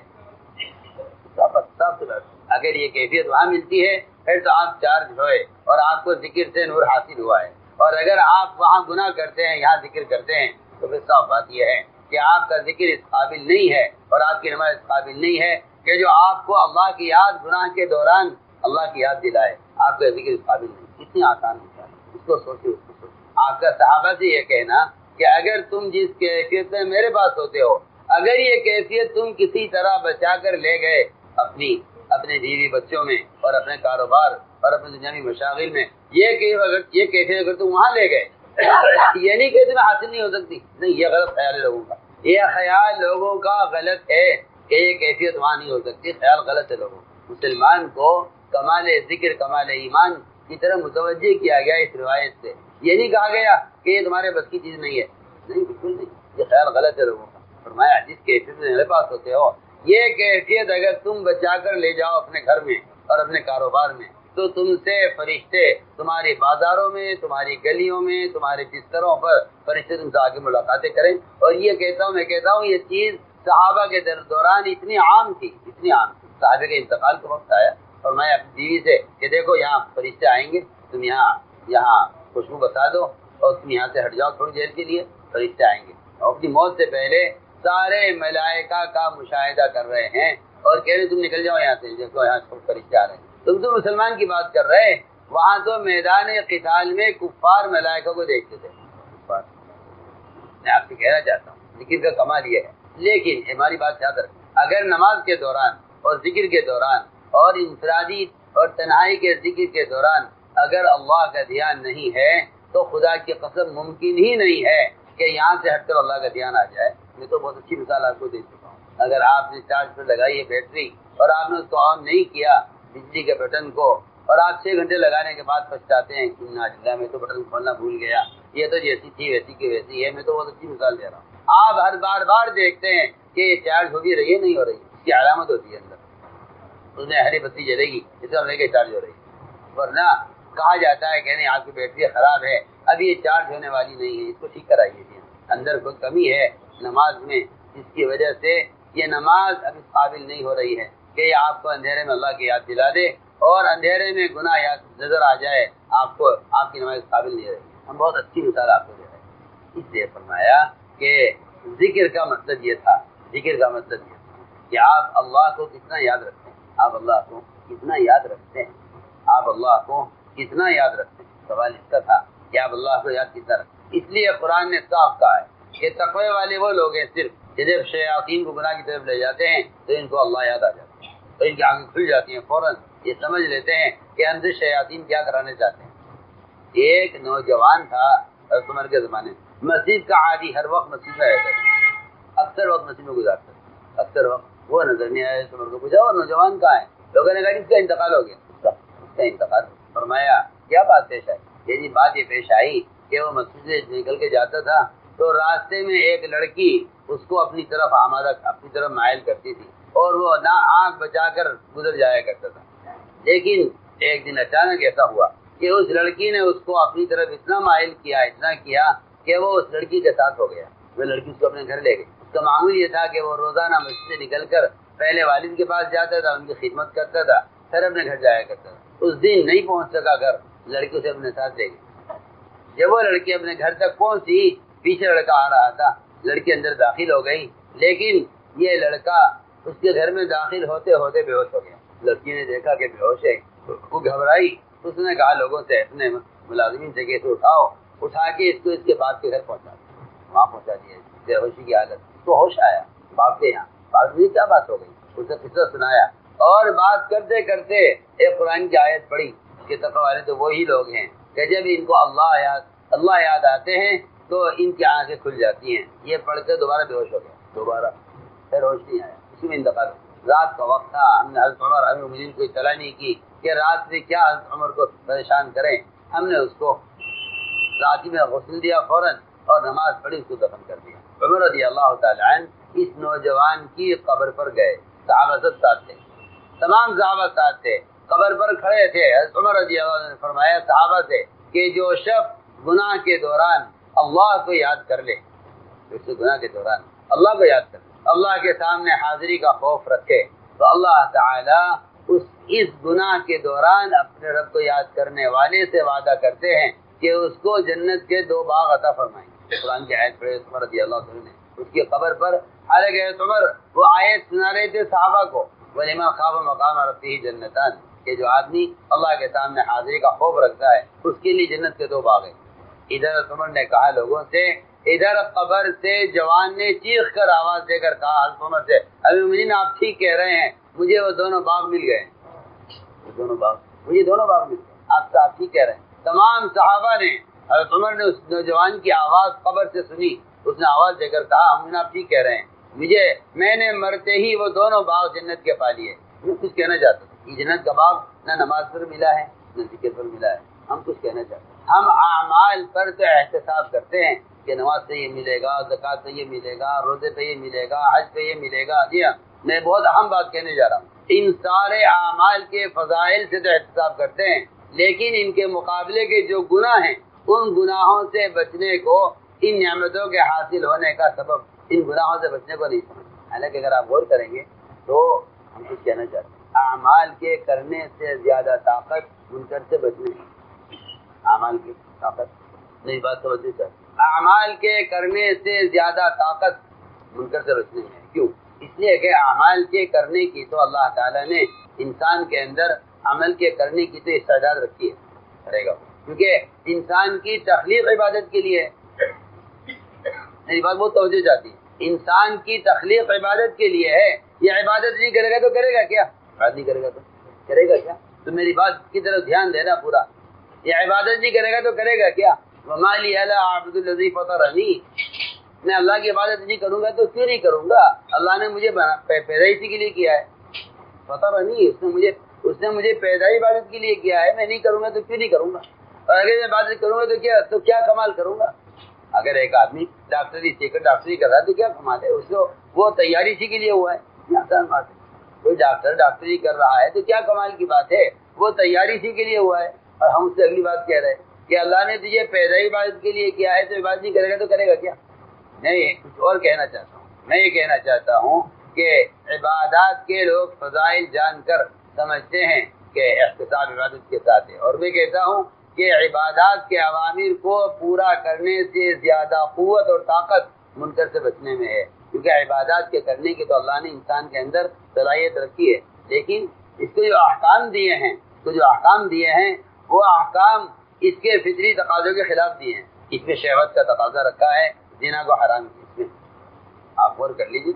اگر یہ کیفیت وہاں ملتی ہے پھر تو آپ چارج ہوئے اور آپ کو ذکر سے نور حاصل ہوا ہے. اور اگر آپ وہاں گناہ کرتے ہیں یہاں ذکر کرتے ہیں تو پھر صاف بات یہ ہے کہ آپ کا ذکر اس قابل نہیں ہے اور آپ کی نماز اس قابل نہیں ہے کہ جو آپ کو اللہ کی یاد گناہ کے دوران اللہ کی یاد دلائے. آپ کا ذکر اس قابل نہیں. کتنی آسان ہوتا ہے، اس کو سوچیں. آپ کا صحابہ سے یہ کہنا کہ اگر تم جس کیفیت میں میرے پاس ہوتے ہو، اگر یہ کیفیت تم کسی طرح بچا کر لے گئے اپنے بیوی بچوں میں اور اپنے کاروبار اور اپنے دنیاوی مشاغل میں، یہ کیفیت اگر تم وہاں لے گئے یہ نہیں کہ تمہیں حاصل نہیں ہو سکتی، نہیں، یہ غلط خیال ہے لوگوں کا، یہ خیال لوگوں کا غلط ہے کہ یہ کیفیت وہاں نہیں ہو سکتی، خیال غلط ہے لوگوں کا۔ مسلمان کو کمال ذکر، کمال ایمان کی طرح متوجہ کیا گیا اس روایت سے، یہ نہیں کہا گیا کہ یہ تمہارے بس کی چیز نہیں ہے، نہیں، بالکل نہیں، یہ خیال غلط ہے لوگوں کا۔ فرمایا جس کیفیت میں میرے پاس ہوتے ہو، یہ کیفیت اگر تم بچا کر لے جاؤ اپنے گھر میں اور اپنے کاروبار میں، تو تم سے فرشتے تمہاری بازاروں میں، تمہاری گلیوں میں، تمہارے بستروں پر فرشتے تم سے آگے ملاقاتیں کریں۔ اور یہ میں کہتا ہوں یہ چیز صحابہ کے دوران اتنی عام تھی، اتنی عام تھی۔ صحابہ کے انتقال کا وقت آیا اور میں اپنی بیوی سے کہ دیکھو یہاں فرشتے آئیں گے، تم یہاں خوشبو بتا دو اور تم یہاں سے ہٹ جاؤ تھوڑی دیر کے لیے، فرشتے آئیں گے۔ اور اپنی موت سے پہلے سارے ملائکہ کا مشاہدہ کر رہے ہیں اور کہہ رہے تم نکل جاؤ یہاں سے، دیکھو یہاں فرشتے آ رہے ہیں۔ تم تو مسلمان کی بات کر رہے، وہاں تو میدان قتال میں کفار ملائکہ کو دیکھتے تھے۔ میں آپ سے کہنا چاہتا ہوں ذکر کا کمال یہ ہے، لیکن ہماری بات یاد رکھیں، اگر نماز کے دوران اور ذکر کے دوران اور انفرادی اور تنہائی کے ذکر کے دوران اگر اللہ کا دھیان نہیں ہے تو خدا کی قسم ممکن ہی نہیں ہے کہ یہاں سے ہٹ کر اللہ کا دھیان آ جائے۔ میں تو بہت اچھی مثال آپ کو دے چکا ہوں، اگر آپ نے چارج پر لگائی ہے بیٹری اور آپ نے اس کو آن نہیں کیا بجلی کے بٹن کو، اور آپ 6 گھنٹے لگانے کے بعد پچھتاتے ہیں کہ میں تو بٹن کھولنا بھول گیا، یہ تو جیسی تھی ویسی کی ویسی ہے۔ میں تو بہت اچھی مثال دے رہا ہوں، آپ ہر بار دیکھتے ہیں کہ یہ چارج ہو بھی رہی ہے نہیں ہو رہی، اس کی علامت ہوتی ہے اندر، اس میں ہری بتی جلے گی اس کا لے کے چارج ہو رہی ہے، ورنہ کہا جاتا ہے کہ نہیں آپ کی بیٹری خراب ہے، اب یہ چارج ہونے والی نہیں ہے، اس کو ٹھیک کرائیے، اندر کوئی کمی ہے نماز میں جس کی وجہ سے یہ نماز اب اس قابل نہیں ہو رہی ہے کہ یہ آپ کو اندھیرے میں اللہ کی یاد دلا دے اور اندھیرے میں گناہ یاد نظر آ جائے، آپ کو آپ کی نماز قابل نہیں رہی۔ ہم بہت اچھی مثال آپ کو دے رہے ہیں، اس لیے فرمایا کہ ذکر کا مطلب یہ تھا، ذکر کا مطلب یہ تھا کہ آپ اللہ کو کتنا یاد رکھتے ہیں، آپ اللہ کو کتنا یاد رکھتے ہیں، آپ اللہ کو کتنا یاد رکھتے ہیں۔ سوال اس کا تھا کہ آپ اللہ کو یاد کتنا رکھتے ہیں۔ اس لیے قرآن نے صاف کہا ہے کہ تقوی والے وہ لوگ ہیں صرف جب شیاطین کو گناہ کی طرف لے جاتے ہیں تو ان کو اللہ یاد آ جاتا ہے، تو ان کی آنکھیں کھل جاتی ہیں، فوراً یہ سمجھ لیتے ہیں کہ اندر شیاطین کیا کرانے چاہتے ہیں۔ ایک نوجوان تھا حضرت عمر کے زمانے میں، مسجد کا عادی، ہر وقت مسجد میں رہتا تھا، اکثر وقت مسجد میں گزارتا تھا، اکثر وقت وہ نظر نہیں آیا عمر کو، پوچھا اور نوجوان کہاں ہے؟ لوگوں نے کہا اس کا انتقال ہو گیا، اس کا انتقال۔ فرمایا کیا بات پیش آئی؟ یہ بات یہ پیش آئی کہ وہ مسجد سے نکل کے جاتا تھا تو راستے میں ایک لڑکی اس کو اپنی طرف مائل کرتی تھی اور وہ نہ آنکھ بچا کر گزر جایا کرتا تھا، لیکن ایک دن اچانک ایسا ہوا کہ اس لڑکی نے اس کو اپنی طرف اتنا مائل کیا کہ وہ اس لڑکی کے ساتھ ہو گیا، وہ لڑکی اس کو اپنے گھر لے گئی۔ اس کا معمول یہ تھا کہ وہ روزانہ مسجد سے نکل کر پہلے والد کے پاس جاتا تھا، ان کی خدمت کرتا تھا، پھر اپنے گھر جایا کرتا تھا۔ اس دن نہیں پہنچ سکا گھر، لڑکی اسے اپنے ساتھ لے گئی۔ جب وہ لڑکی اپنے گھر تک پہنچی، پیچھے لڑکا آ رہا تھا، لڑکی اندر داخل ہو گئی، لیکن یہ لڑکا اس کے گھر میں داخل ہوتے ہوتے بے ہوش ہو گیا۔ لڑکی نے دیکھا کہ بے ہوش ہے، وہ گھبرائی، اس نے کہا لوگوں سے، اپنے ملازمین سے کہ اسے اٹھا کے اس کو اس کے باپ کے گھر پہنچا دیا، وہاں پہنچا دیا بے ہوشی کی حالت۔ اس کو ہوش آیا باپ کے یہاں، باپ نے کیا بات ہو گئی، اسے قصہ سنایا، اور بات کرتے کرتے ایک قرآن کی آیت پڑھی کہ تقوی والے تو وہی لوگ ہیں کہ جب ان کو اللہ یاد آتے ہیں تو ان کی آنکھیں کھل جاتی ہیں۔ یہ پڑھ کے دوبارہ بے ہوش ہو گیا، دوبارہ پھر ہوش نہیں آیا، اسی میں انتقال ہو گیا۔ رات کا وقت تھا، ہم نے حضرت عمر امیر المؤمنین کو اطلاع نہیں کی کہ رات میں کیا حضرت عمر کو پریشان کریں، ہم نے اس کو رات میں غسل دیا فوراً اور نماز پڑھی، اس کو دفن کر دیا۔ عمر رضی اللہ تعالیٰ عنہ اس نوجوان کی قبر پر گئے، صحابہ سب ساتھ تھے، تمام صحابہ ساتھ تھے، قبر پر کھڑے تھے۔ حضرت عمر رضی اللہ عنہ نے فرمایا صحابہ سے کہ جو شخص گناہ کے دوران اللہ کو یاد کر لے، اس گناہ کے دوران اللہ کو یاد کر لے، اللہ کے سامنے حاضری کا خوف رکھے، تو اللہ تعالیٰ اس گناہ کے دوران اپنے رب کو یاد کرنے والے سے وعدہ کرتے ہیں کہ اس کو جنت کے 2 باغ عطا فرمائیں گے۔ قرآن کی آیت پڑھے عمر رضی اللہ عنہ نے اس کی قبر پر، حالانکہ عمر وہ آیت سنا رہے تھے صحابہ کو، وَلِمَنْ خَافَ مَقَامَ رَبِّهِ جَنَّتَانِ، کہ جو آدمی اللہ کے سامنے حاضری کا خوف رکھتا ہے اس کے لیے جنت کے 2 باغ ہیں۔ ادھر عمر نے کہا لوگوں سے، ادھر قبر سے جوان نے چیخ کر آواز دے کر کہا حضرت عمر سے، ابھی مجھے آپ ٹھیک کہہ رہے ہیں، مجھے وہ دونوں باغ مل گئے، وہ دونوں باغ مجھے دونوں باغ مل گئے، آپ ٹھیک کہہ رہے ہیں۔ تمام صحابہ نے، حضرت عمر نے اس نوجوان کی آواز قبر سے سنی، اس نے آواز دے کر کہا ہم آپ ٹھیک کہہ رہے ہیں، میں نے مرتے ہی وہ دونوں باغ جنت کے پا لیے۔ میں کچھ کہنا چاہتا ہوں، یہ جنت کا باغ نہ نماز پر ملا ہے نہ ذکر پر ملا ہے، ہم کچھ کہنا چاہتے ہیں، ہم اعمال پر تو احتساب کرتے ہیں کہ نماز سے یہ ملے گا، زکوٰۃ سے یہ ملے گا، روزے سے یہ ملے گا، حج سے یہ ملے گا۔ جی ہاں، میں بہت اہم بات کہنے جا رہا ہوں، ان سارے اعمال کے فضائل سے تو احتساب کرتے ہیں، لیکن ان کے مقابلے کے جو گناہ ہیں ان گناہوں سے بچنے کو، ان نعمتوں کے حاصل ہونے کا سبب ان گناہوں سے بچنے کو نہیں سمجھتے۔ حالانکہ اگر آپ غور کریں گے تو ہم کچھ کہنا چاہتے ہیں، اعمال کے کرنے سے زیادہ طاقت منکر سے بچنے کی، اعمال کی طاقت، نہیں بات سمجھنی چاہیے، اعمال کے کرنے سے زیادہ طاقت منکر سے بچنے ہے۔ کیوں؟ اس لیے کہ اعمال کے کرنے کی تو اللہ تعالیٰ نے انسان کے اندر عمل کے کرنے کی تو استعداد رکھی ہے، کرے گا، کیونکہ انسان کی تخلیق عبادت کے لیے ہے۔ میری بات بہت توجہ جاتی ہے، انسان کی تخلیق عبادت کے لیے ہے، یہ عبادت نہیں کرے گا تو کرے گا کیا؟ عبادت نہیں کرے گا تو کرے گا کیا؟ تو میری بات کی طرف دھیان دینا پورا، یہ عبادت نہیں کرے گا تو کرے گا کیا؟ وَمَا لِيَ لَا أَعْبُدُ الَّذِي فَطَرَنِي، میں اللہ کی عبادت نہیں کروں گا تو کیوں نہیں کروں گا؟ اللہ نے مجھے پیدا اسی کے لیے کیا ہے، فطرنی، اس نے مجھے پیدا عبادت کے لیے کیا ہے، میں نہیں کروں گا تو کیوں نہیں کروں گا؟ اور اگر میں عبادت کروں گا تو کیا کمال کروں گا؟ اگر ایک آدمی ڈاکٹری سیکھ کر ڈاکٹری کر رہا ہے تو کیا کمال ہے؟ اس کو وہ تیاری اسی کے لیے ہوا ہے، یہ آسان بات ہے۔ کوئی ڈاکٹر ڈاکٹری کر رہا ہے تو کیا کمال کی بات ہے؟ وہ تیاری اسی کے لیے ہوا ہے۔ اور ہم اس سے اگلی بات کہہ رہے ہیں کہ اللہ نے تجھے پیدا عبادت کے لیے کیا ہے تو عبادت نہیں کرے گا تو کرے گا کیا؟ نہیں، کچھ اور کہنا چاہتا ہوں، میں یہ کہنا چاہتا ہوں کہ عبادات کے لوگ فضائل جان کر سمجھتے ہیں کہ احتساب عبادت کے ساتھ ہے، اور میں کہتا ہوں کہ عبادات کے اوامر کو پورا کرنے سے زیادہ قوت اور طاقت منکر سے بچنے میں ہے، کیونکہ عبادات کے کرنے کی تو اللہ نے انسان کے اندر صلاحیت رکھی ہے، لیکن اس کو جو احکام دیے ہیں وہ احکام اس کے فطری تقاضوں کے خلاف دیے ہیں۔ اس میں شہوت کا تقاضا رکھا ہے، زنا کو حرام کیا، اس میں آپ غور کر لیجیے،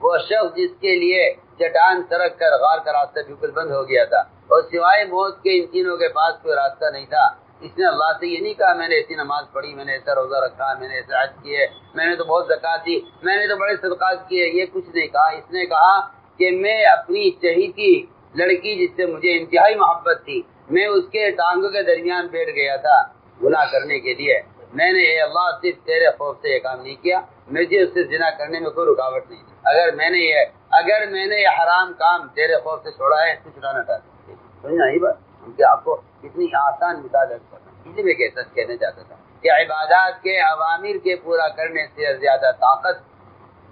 وہ شخص جس کے لیے چٹان سرک کر غار کا راستہ بالکل بند ہو گیا تھا اور سوائے موت کے ان تینوں کے پاس کوئی راستہ نہیں تھا، اس نے اللہ سے یہ نہیں کہا میں نے ایسی نماز پڑھی، میں نے ایسا روزہ رکھا، میں نے ایسا حج کیے، میں نے تو بہت زکوٰۃ دی، میں نے تو بڑے صدقات کیے، یہ کچھ نہیں کہا۔ اس نے کہا کہ میں اپنی چہیتی لڑکی جس سے مجھے انتہائی محبت تھی، میں اس کے ٹانگوں کے درمیان بیٹھ گیا تھا گناہ کرنے کے لیے، میں نے اے اللہ صرف تیرے خوف سے یہ کام نہیں کیا، مجھے اس سے زنا کرنے میں کوئی رکاوٹ نہیں تھی، اگر میں نے یہ حرام کام تیرے خوف سے چھوڑا ہے تو چھڑانا چاہتا سمجھنا ہی بات کہ آپ کو کتنی آسان مثال کرنا، اس لیے میں کہنا چاہتا تھا کہ عبادات کے اوامر کے پورا کرنے سے زیادہ طاقت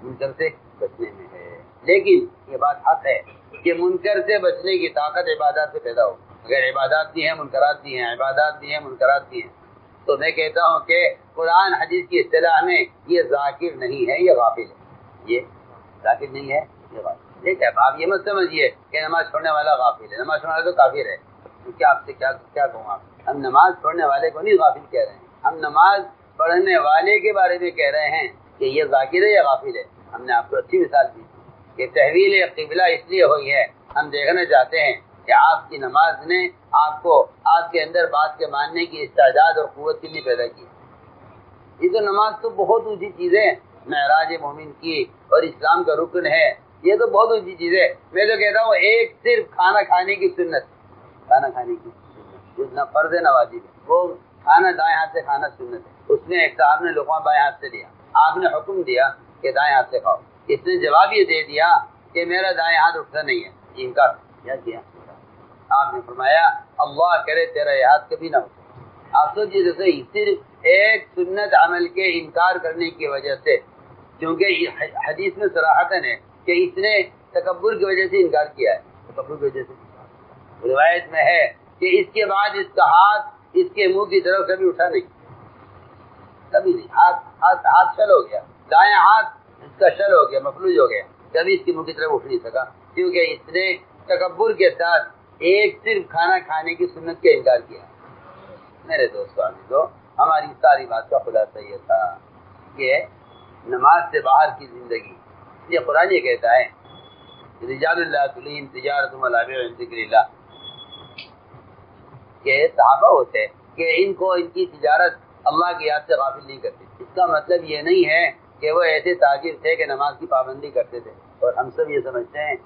منکر سے بچنے میں ہے، لیکن یہ بات حق ہے کہ منکر سے بچنے کی طاقت عبادات سے پیدا ہو، اگر عبادات بھی ہیں منکرات بھی ہیں، عبادات بھی ہیں منکرات بھی ہیں، تو میں کہتا ہوں کہ قرآن حدیث کی اصطلاح میں یہ ذاکر نہیں ہے، یہ غافل ہے، یہ ذاکر نہیں ہے، یہ غافل۔ ٹھیک ہے، آپ یہ مت سمجھیے کہ نماز چھوڑنے والا غافل ہے، نماز چھوڑنے والا تو کافر ہے، کیا آپ سے کیا کہوں آپ، ہم نماز پڑھنے والے کو نہیں غافل کہہ رہے ہیں، ہم نماز پڑھنے والے کے بارے میں کہہ رہے ہیں کہ یہ ذاکر ہے یا غافل ہے۔ ہم نے آپ کو اچھی مثال دی کہ تحویل قبلہ اس لیے ہوئی ہے، ہم دیکھنا چاہتے ہیں کہ آپ کی نماز نے آپ کو آپ کے اندر بات کے ماننے کی استعداد اور قوت کتنی پیدا کی۔ یہ تو نماز تو بہت اونچی چیز ہے، معراج مومن کی اور اسلام کا رکن ہے، یہ تو بہت اونچی چیز ہے۔ میں تو کہتا ہوں ایک صرف کھانا کھانے کی سنت جو فرض نوازی ہے، وہ کھانا دائیں ہاتھ سے کھانا سنت ہے، اس میں ایک صاحب نے لقمہ بائیں ہاتھ سے دیا، آپ نے حکم دیا کہ دائیں ہاتھ سے کھاؤ، اس نے جواب یہ دے دیا کہ میرا دائیں ہاتھ اٹھتا نہیں ہے، انکار کیا آپ نے فرمایا اللہ کرے تیرا یہ ہاتھ کبھی نہ اٹھے۔ آپ سوچیے جیسے صرف ایک سنت عمل کے انکار کرنے کی وجہ سے، کیونکہ حدیث میں صراحتاً ہے کہ اس نے تکبر کی وجہ سے انکار کیا ہے، تکبر کی وجہ سے روایت میں ہے کہ اس کے بعد اس کا ہاتھ اس کے منہ کی طرف کبھی اٹھا نہیں، کبھی نہیں، ہاتھ شل ہو گیا، دائیں ہاتھ اس کا شل ہو گیا، مفلوج ہو گیا، کبھی اس کے منہ کی طرف اٹھ نہیں سکا، کیونکہ اس نے تکبر کے ساتھ ایک صرف کھانا کھانے کی سنت کا انکار کیا۔ میرے دوستوں عزیزو، ہماری ساری بات کا خلاصہ یہ تھا کہ نماز سے باہر کی زندگی، یہ قرآن یہ کہتا ہے رجال اللہ تلہم تجارت ولا بیع عن ذکر اللہ، کہ صحابہ ہوتے کہ ان کو ان کی تجارت اللہ کی یاد سے غافل نہیں کرتی۔ اس کا مطلب یہ نہیں ہے کہ وہ ایسے تاجر تھے کہ نماز کی پابندی کرتے تھے، اور ہم سب یہ سمجھتے ہیں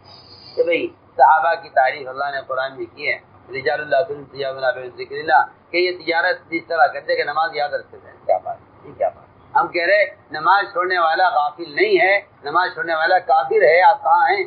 کہ بھئی صحابہ کی تعریف اللہ نے قرآن میں کی ہے، رجال اللہ تلہم تجارت ولا بیع عن ذکر اللہ، کہ یہ تجارت اس طرح کرتے کہ نماز یاد رکھتے تھے۔ کیا بات ہے، کیا بات۔ ہم کہہ رہے نماز چھوڑنے والا غافل نہیں ہے، نماز چھوڑنے والا کافر ہے۔ آپ کہاں ہیں؟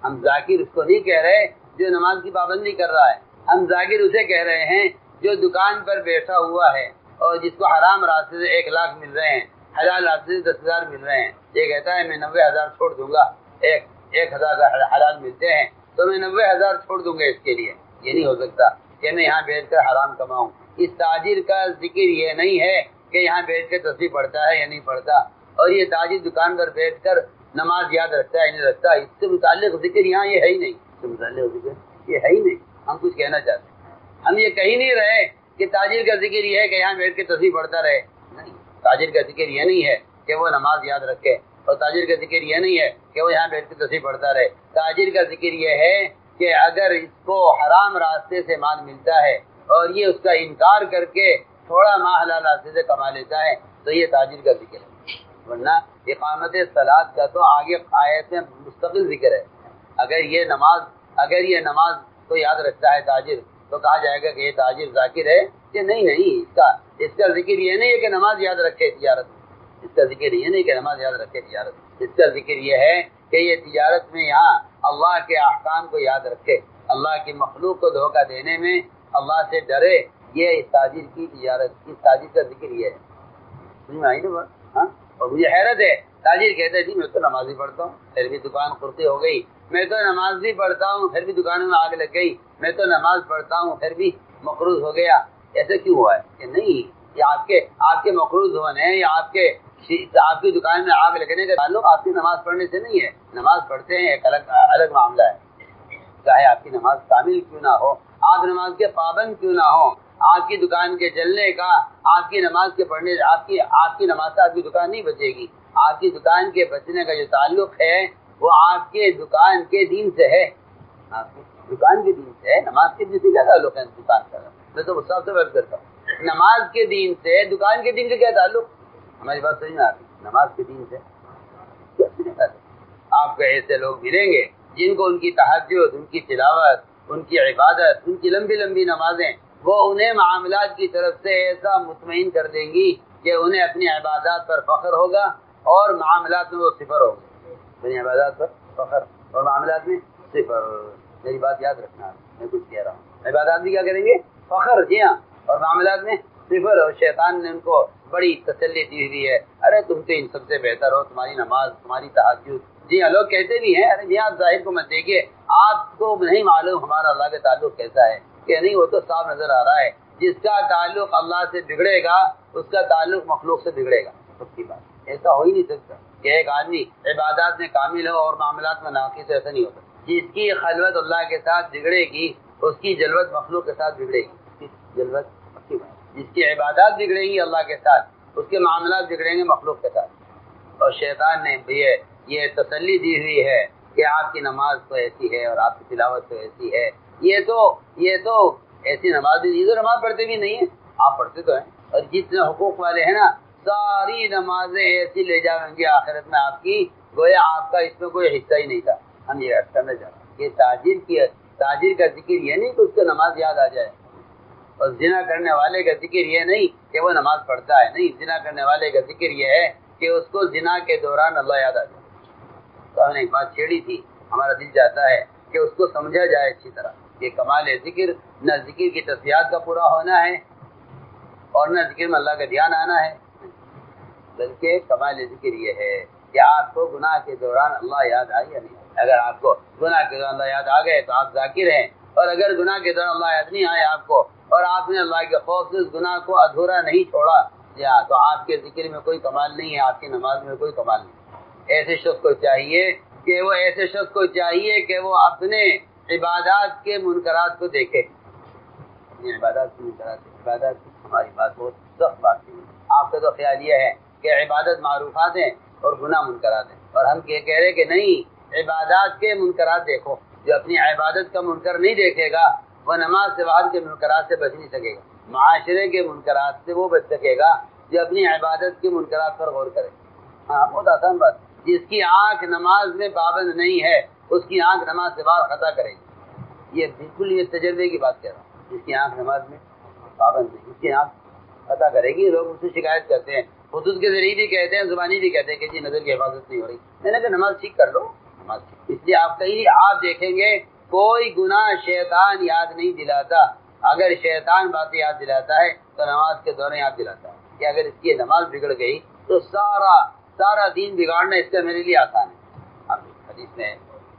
ہم ذاکر اس کو نہیں کہہ رہے جو نماز کی پابندی کر رہا ہے، ہم ذاکر اسے کہہ رہے ہیں جو دکان پر بیٹھا ہوا ہے اور جس کو حرام راستے سے 1 لاکھ مل رہے ہیں، حلال راستے سے 10,000 مل رہے ہیں۔ یہ کہتا ہے میں 90,000 چھوڑ دوں گا، 1,000 کا حلال ملتے ہیں تو میں 90,000 چھوڑ دوں گا اس کے لیے۔ یہ نہیں ہو سکتا کہ میں یہاں بیٹھ کر حرام کماؤں۔ اس تاجر کا ذکر یہ نہیں ہے کہ یہاں بیٹھ کے تسبیح پڑھتا ہے یا نہیں پڑھتا، اور یہ تاجر دکان پر بیٹھ کر نماز یاد رکھتا ہے یا نہیں رکھتا، اس سے متعلق ذکر یہاں یہ ہے ہی نہیں، اس سے متعلق ذکر یہ ہے ہی نہیں۔ ہم کچھ کہنا چاہتے ہیں، ہم یہ کہی نہیں رہے کہ تاجر کا ذکر یہ ہے کہ یہاں بیٹھ کے تسبیح پڑھتا رہے، نہیں، تاجر کا ذکر یہ نہیں ہے کہ وہ نماز یاد رکھے، اور تاجر کا ذکر یہ نہیں ہے کہ وہ یہاں بیٹھ کے تسبیح پڑھتا رہے۔ تاجر کا ذکر یہ ہے کہ اگر اس کو حرام راستے سے مال ملتا ہے اور یہ اس کا انکار کر کے تھوڑا مال حلال راستے سے کما لیتا ہے تو یہ تاجر کا ذکر ہے، ورنہ اقامت صلاۃ کا تو آگے آیت میں مستقل ذکر ہے۔ اگر یہ نماز کو یاد رکھتا ہے تاجر تو کہا جائے گا کہ یہ تاجر ذاکر ہے کہ نہیں، اس کا ذکر یہ نہیں ہے کہ نماز یاد رکھے تجارت میں، اس کا ذکر یہ نہیں کہ نماز یاد رکھے تجارت میں، اس کا ذکر یہ ہے کہ یہ تجارت میں یہاں اللہ کے احکام کو یاد رکھے، اللہ کی مخلوق کو دھوکہ دینے میں اللہ سے ڈرے۔ یہ اس تاجر کی تجارت، اس تاجر کا ذکر یہ ہے۔ سمجھ میں آئی نا بات؟ ہاں، اور مجھے حیرت ہے تاجر کہتے ہیں جی میں تو نماز ہی پڑھتا ہوں پھر بھی دکان خرسی ہو گئی، میں تو نماز بھی پڑھتا ہوں پھر بھی دکانوں میں آگ لگ گئی، میں تو نماز پڑھتا ہوں پھر بھی مقروض ہو گیا۔ ایسے کیوں ہوا ہے؟ کہ نہیں، یہ آپ کے مقروض ہونے یا آپ کی دکان میں آگ لگنے کا تعلق آپ کی نماز پڑھنے سے نہیں ہے۔ نماز پڑھتے ہیں ایک الگ معاملہ ہے، چاہے آپ کی نماز کامل کیوں نہ ہو، آپ نماز کے پابند کیوں نہ ہو، آپ کی دکان کے چلنے کا، آپ کی نماز کے پڑھنے، آپ کی نماز سے آپ کی دکان نہیں بچے گی۔ آپ کی دکان کے بچنے کا جو تعلق ہے وہ آپ کے دکان کے دین سے ہے، آپ کی دکان کے دین سے ہے۔ نماز کے دین سے کیا تعلق ہے دکان کا؟ میں تو صاحب سے بات کرتا ہوں، نماز کے دین سے دکان کے دین کا کیا تعلق؟ ہماری بات سمجھ میں آتی، نماز کے دین سے آپ کو ایسے لوگ ملیں گے جن کو ان کی تہجد، ان کی تلاوت، ان کی عبادت، ان کی لمبی لمبی نمازیں وہ انہیں معاملات کی طرف سے ایسا مطمئن کر دیں گی کہ انہیں اپنی عبادات پر فخر ہوگا اور معاملات میں وہ صفر ہوگا۔ اپنی عبادات پر فخر اور معاملات میں صفر۔ میری بات یاد رکھنا، میں کچھ کہہ رہا ہوں، عبادات بھی کیا کریں گے؟ فخر، جی ہاں، اور معاملات میں صفر۔ اور شیطان نے ان کو بڑی تسلی دی ہوئی ہے، ارے تم تو ان سب سے بہتر ہو، تمہاری نماز، تمہاری تہجد۔ جی ہاں، لوگ کہتے بھی ہیں، ارے جی آپ ظاہر کو مت دیکھیے، آپ کو نہیں معلوم ہمارا اللہ کا تعلق کیسا ہے، کہ نہیں وہ تو صاف نظر آ رہا ہے، جس کا تعلق اللہ سے بگڑے گا اس کا تعلق مخلوق سے بگڑے گا۔ سب کی بات ایسا ہو ہی نہیں سکتا کہ ایک آدمی عبادات میں کامل ہو اور معاملات میں ناقص، ایسا نہیں ہوتا۔ جس کی خلوت اللہ کے ساتھ بگڑے گی اس کی جلوت مخلوق کے ساتھ بگڑے گی، جلوت کی بات۔ جس کی عبادات بگڑے گی اللہ کے ساتھ اس کے معاملات بگڑیں گے مخلوق کے ساتھ۔ اور شیطان نے یہ تسلی دی ہوئی ہے کہ آپ کی نماز تو ایسی ہے اور آپ کی تلاوت تو ایسی ہے، یہ تو ایسی نماز بھی، یہ تو نماز پڑھتے بھی نہیں ہیں، آپ پڑھتے تو ہیں، اور جتنے حقوق والے ہیں نا ساری نمازیں ایسی لے جائیں گے آخرت میں آپ کی، گویا آپ کا اس میں کوئی حصہ ہی نہیں تھا۔ ہم یہ کرنا چاہ رہے ہیں کہ تاجر کا ذکر یہ نہیں کہ اس کو نماز یاد آ جائے، اور زنا کرنے والے کا ذکر یہ نہیں کہ وہ نماز پڑھتا ہے، نہیں، زنا کرنے والے کا ذکر یہ ہے کہ اس کو زنا کے دوران اللہ یاد آ جائے۔ تو ہم نے ایک بات چھیڑی تھی، ہمارا دل چاہتا ہے کہ اس کو سمجھا جائے اچھی طرح کہ کمال ذکر نہ ذکر کی تسبیحات کا پورا ہونا ہے اور نہ ذکر میں اللہ کا دھیان آنا ہے، بلکہ کمال ذکر یہ ہے کہ آپ کو گناہ کے دوران اللہ یاد آئے یا نہیں۔ اگر آپ کو گناہ کے دوران اللہ یاد آ گئے تو آپ ذاکر ہیں، اور اگر گناہ کے دوران اللہ یاد نہیں آئے آپ کو اور آپ نے اللہ کے خوف سے اس گناہ کو ادھورا نہیں چھوڑا، تو آپ کے ذکر میں کوئی کمال نہیں ہے، آپ کی نماز میں کوئی کمال نہیں۔ ایسے شخص کو چاہیے کہ وہ اپنے عبادات کے منکرات کو دیکھے، اپنی عبادات کے منکرات، عبادات ہماری بات بہت سخت بات ہے. آپ کا تو خیال یہ ہے کہ عبادت معروفات ہیں اور گناہ منکرات ہیں، اور ہم کہہ رہے کہ نہیں، عبادات کے منکرات دیکھو. جو اپنی عبادت کا منکر نہیں دیکھے گا وہ نماز سے باہر کے منکرات سے بچ نہیں سکے گا. معاشرے کے منکرات سے وہ بچ سکے گا جو اپنی عبادت کے منکرات پر غور کرے. ہاں بہت آسان بات. جس کی آنکھ نماز میں پابند نہیں ہے اس کی آنکھ نماز سے باہر خطا کرے گی. یہ بالکل یہ تجربے کی بات کہہ رہا ہوں. جس کی آنکھ نماز میں پابند نہیں، اس کی آنکھ خطا کرے گی. لوگ اس سے شکایت کرتے ہیں، خطوط کے ذریعے بھی کہتے ہیں، زبانی بھی کہتے ہیں کہ جی نظر کی حفاظت نہیں ہو رہی. میں نے کہا نماز ٹھیک کر لو، نماز ٹھیک. اس لیے آپ کہیں آپ دیکھیں گے کوئی گناہ شیطان یاد نہیں دلاتا. اگر شیطان باتیں یاد دلاتا ہے تو نماز کے دوران یاد دلاتا ہے کہ اگر اس کی نماز بگڑ گئی تو سارا دین بگاڑنا اس کا میرے لیے آسان ہے. حدیث میں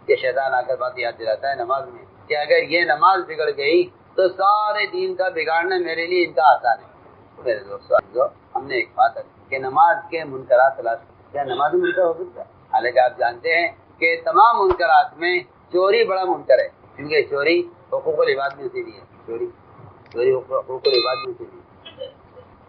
کہ شیطان آ کر بات یاد دلاتا ہے نماز میں کہ اگر یہ نماز بگڑ گئی تو سارے دین کا بگاڑنا میرے لیے ان کا آسان ہے. میرے دوستو، ہم نے ایک بات کہ نماز کے منکرات تلاش، کیا نماز منکر ہو سکتا ہے؟ حالانکہ آپ جانتے ہیں کہ تمام منکرات میں چوری بڑا منکر ہے، کیونکہ چوری حقوق العباد میں سے بھی ہے. چوری حقوق العباد میں سے بھی ہے.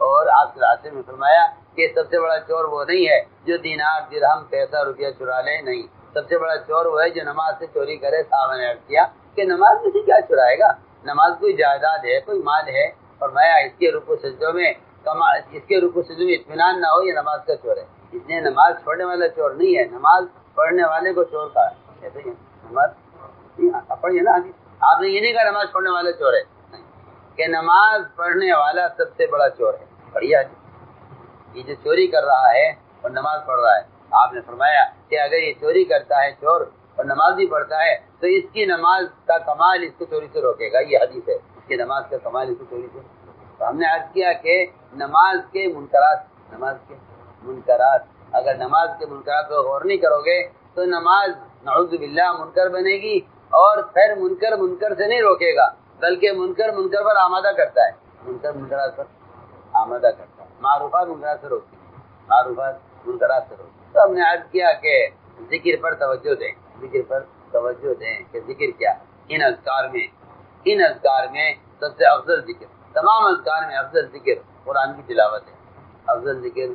اور آپ راستے میں فرمایا کہ سب سے بڑا چور وہ نہیں ہے جو دینار درہم پیسہ روپیہ چرا لے، نہیں، سب سے بڑا چور وہ ہے جو نماز سے چوری کرے. صحابہ نے عرض کیا کہ نماز میں سے کیا چرائے گا؟ نماز کوئی جائیداد ہے، کوئی مال ہے. فرمایا اس کے رکوع سجدوں میں اطمینان نہ ہو، یہ نماز کا چور ہے. اس لیے نماز پڑھنے والا چور نہیں ہے، نماز پڑھنے والے کو چور کہا ہے. ایسے ہی نماز پڑھیے نا. آپ نے یہ نہیں کہا نماز پڑھنے والا چور ہے، کہ نماز پڑھنے والا سب سے بڑا چور ہے. پڑھیے یہ جو چوری کر رہا ہے اور نماز پڑھ رہا ہے، آپ نے فرمایا کہ اگر یہ چوری کرتا ہے چور اور نماز بھی پڑھتا ہے تو اس کی نماز کا کمال اس کو چوری سے روکے گا. یہ حدیث ہے، اس کی نماز کا کمال اس کو چوری سے. تو ہم نے عرض کیا کہ نماز کے منکرات اگر نماز کے منکرات پر غور نہیں کرو گے تو نماز نعوذ باللہ منکر بنے گی. اور پھر منکر سے نہیں روکے گا بلکہ منکر پر آمادہ کرتا ہے. منکرات پر آمادہ کرتا ہے. معروفات منکرات سے روکتی ہے. تو ہم نے عرض کیا کہ ذکر پر توجہ دیں کہ ذکر کیا. ان اذکار میں سب سے افضل ذکر، تمام اذکار میں افضل ذکر قرآن کی تلاوت ہے. افضل ذکر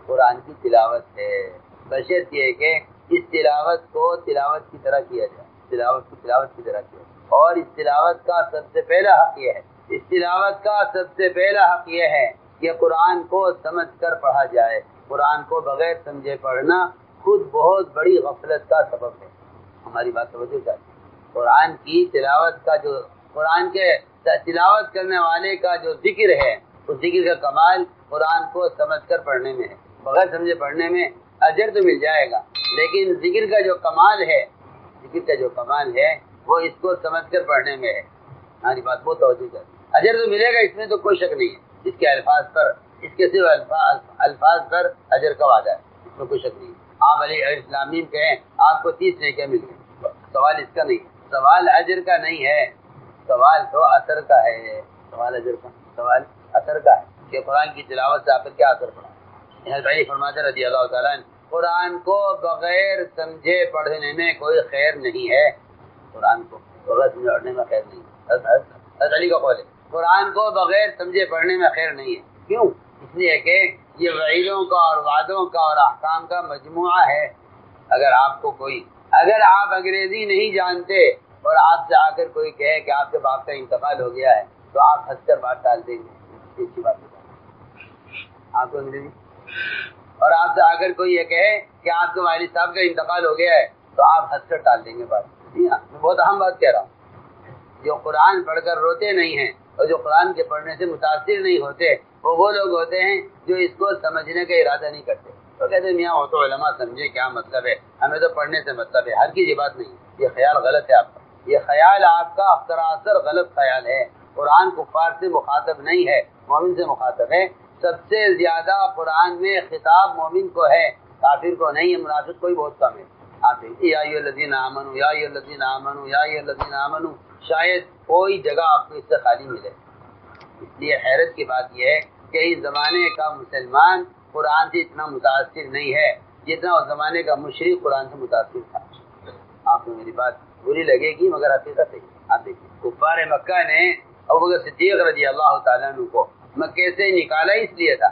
قرآن کی تلاوت ہے، بشرط یہ کہ اس تلاوت کو تلاوت کی طرح کیا جائے. اور اس تلاوت کا سب سے پہلا حق یہ ہے کہ قرآن کو سمجھ کر پڑھا جائے. قرآن کو بغیر سمجھے پڑھنا خود بہت بڑی غفلت کا سبب ہے. ہماری بات توجہ چاہیے. قرآن کی تلاوت کا جو قرآن کے تلاوت کرنے والے کا جو ذکر ہے اس ذکر کا کمال قرآن کو سمجھ کر پڑھنے میں ہے. بغیر سمجھے پڑھنے میں اجر تو مل جائے گا، لیکن ذکر کا جو کمال ہے وہ اس کو سمجھ کر پڑھنے میں ہے. ہماری بات بہت توجہ چاہیے. اجر تو ملے گا، اس میں تو کوئی شک نہیں ہے. اس کے الفاظ پر، اس کے صرف الفاظ پر اجر کا وعدہ ہے، اس میں کوئی شک نہیں ہے. آپ علیہ السلام کہیں آپ کو 30 نیکیاں مل گئی. سوال اس کا نہیں ہے، سوال اجر کا نہیں ہے، سوال تو اثر کا ہے. سوال اثر کا ہے کہ قرآن کی تلاوت سے آپ پر کیا اثر پڑا. بھائی فرماتے رضی اللہ تعالیٰ عنہ، قرآن کو بغیر سمجھے پڑھنے میں کوئی خیر نہیں ہے. قرآن کو بغیر سمجھے پڑھنے میں خیر نہیں ہے. حضرت علی کا قول ہے، قرآن کو بغیر سمجھے پڑھنے میں خیر نہیں ہے. کیوں؟ اس لیے کہ یہ وعیدوں کا اور وعدوں کا اور احکام کا مجموعہ ہے. اگر آپ انگریزی نہیں جانتے اور آپ سے آ کر کوئی کہے کہ آپ کے باپ کا انتقال ہو گیا ہے تو آپ ہنس کر بات ٹال دیں گے. اچھی بات ہے آپ کو انگریزی، اور آپ سے آ کر کوئی یہ کہے کہ آپ کے والد صاحب کا انتقال ہو گیا ہے تو آپ ہنس کر ٹال دیں گے بات. جی ہاں، میں بہت اہم بات کہہ رہا ہوں. جو قرآن پڑھ کر روتے نہیں ہیں اور جو قرآن کے پڑھنے سے متاثر نہیں ہوتے وہ لوگ ہوتے ہیں جو اس کو سمجھنے کا ارادہ نہیں کرتے. تو کہتے ہیں میاں وہ تو علماء سمجھے کیا مطلب ہے، ہمیں تو پڑھنے سے مطلب ہے. ہر کی یہ بات نہیں، یہ خیال غلط ہے آپ کا. یہ خیال آپ کا سراسر غلط خیال ہے. قرآن کفار سے مخاطب نہیں ہے، مومن سے مخاطب ہے. سب سے زیادہ قرآن میں خطاب مومن کو ہے، کافر کو نہیں ہے. منافق کو ہی بہت کم ہے. آپ دیکھیے یا ایھا الذین آمنوا یا ایھا الذین آمنوا یا ایھا الذین آمنوا، شاید کوئی جگہ آپ کو اس سے خالی ملے. اس لیے حیرت کی بات یہ ہے کہ اس زمانے کا مسلمان قرآن سے اتنا متاثر نہیں ہے جتنا اس زمانے کا مشرک قرآن سے متاثر تھا. آپ کو میری بات بری لگے گی مگر حقیقت ہے. آپ دیکھیے کفار مکہ نے ابوبکر صدیق رضی اللہ تعالیٰ عنہ کو مکے سے نکالا اس لیے تھا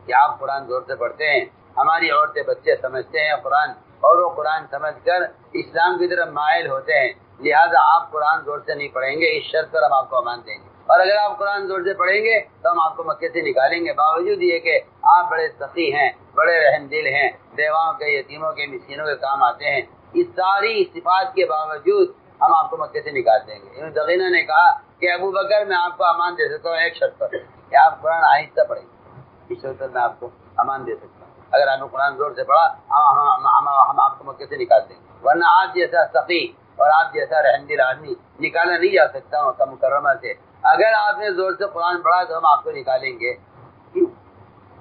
کہ آپ قرآن زور سے پڑھتے ہیں، ہماری عورتیں بچے سمجھتے ہیں قرآن، اور وہ قرآن سمجھ کر اسلام کی طرف مائل ہوتے ہیں، لہٰذا آپ قرآن زور سے نہیں پڑھیں گے، اس شرط پر ہم آپ کو امان دیں گے، اور اگر آپ قرآن زور سے پڑھیں گے تو ہم آپ کو مکے سے نکالیں گے، باوجود یہ کہ آپ بڑے سخی ہیں، بڑے رحم دل ہیں، بیواؤں کے، یتیموں کے، مسکینوں کے کام آتے ہیں، اس ساری صفات کے باوجود ہم آپ کو مکے سے نکال دیں گے۔ ابن دغینہ نے کہا کہ ابو بکر میں آپ کو امان دے سکتا ہوں ایک شرط پر کہ آپ قرآن آہستہ پڑھیں گے، اس شرط پر میں آپ کو امان دے سکتا ہوں، اگر آپ نے قرآن زور سے پڑھا ہم آپ کو مکے سے نکال دیں گے، ورنہ آپ جیسا سخی اور آپ جیسا رحم دل آدمی نکالا نہیں جا سکتا مکہ مکرمہ سے، اگر آپ نے زور سے قرآن پڑھا تو ہم آپ کو نکالیں گے۔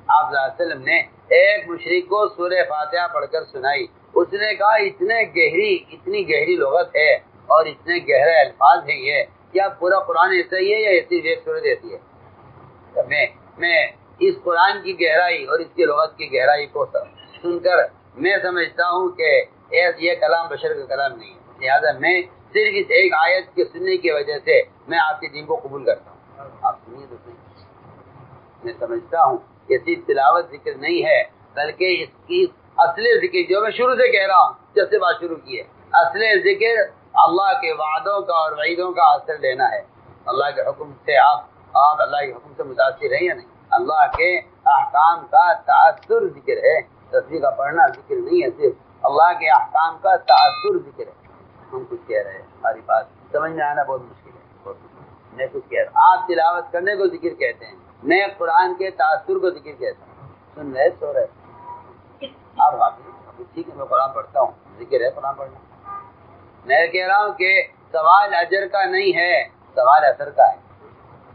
آپ صلی اللہ علیہ وسلم نے ایک مشرک کو سورہ فاتحہ پڑھ کر سنائی، اس نے کہا اتنی گہری لغت ہے اور اتنے گہرے الفاظ ہیں، یہ کیا پورا قرآن ایسا ہی ہے یا ایسی ایک صورت ایسی ہے؟ تو میں اس قرآن کی گہرائی اور اس کی لغت کی گہرائی کو سن کر میں سمجھتا ہوں کہ یہ کلام بشر کا کلام نہیں ہے، لہٰذا میں صرف اس ایک آیت کے سننے کی وجہ سے میں آپ کے دین کو قبول کرتا ہوں۔ آپ سنیے تو صحیح، میں سمجھتا ہوں کہ صرف تلاوت ذکر نہیں ہے بلکہ اس کی اصل ذکر، جو میں شروع سے کہہ رہا ہوں جب سے بات شروع کی ہے، اصل ذکر اللہ کے وعدوں کا اور وعیدوں کا اثر لینا ہے۔ اللہ کے حکم سے آپ اللہ کے حکم سے متاثر ہیں یا نہیں؟ اللہ کے احکام کا تاثر ذکر ہے، تصویر کا پڑھنا ذکر نہیں ہے، صرف اللہ کے احکام کا تاثر ذکر ہے۔ ہم کچھ کہہ رہے ہیں، ہماری بات سمجھ میں آنا بہت مشکل ہے، میں کچھ کہہ رہا ہوں، آپ تلاوت کرنے کو ذکر کہتے ہیں، میں قرآن کے تاثر کو ذکر کہتا ہوں۔ سن رہے سو رہے آپ واقعی ٹھیک ہے، میں قرآن پڑھتا ہوں، ذکر ہے قرآن پڑھنا۔ میں کہہ رہا ہوں کہ سوال اجر کا نہیں ہے، سوال اثر کا ہے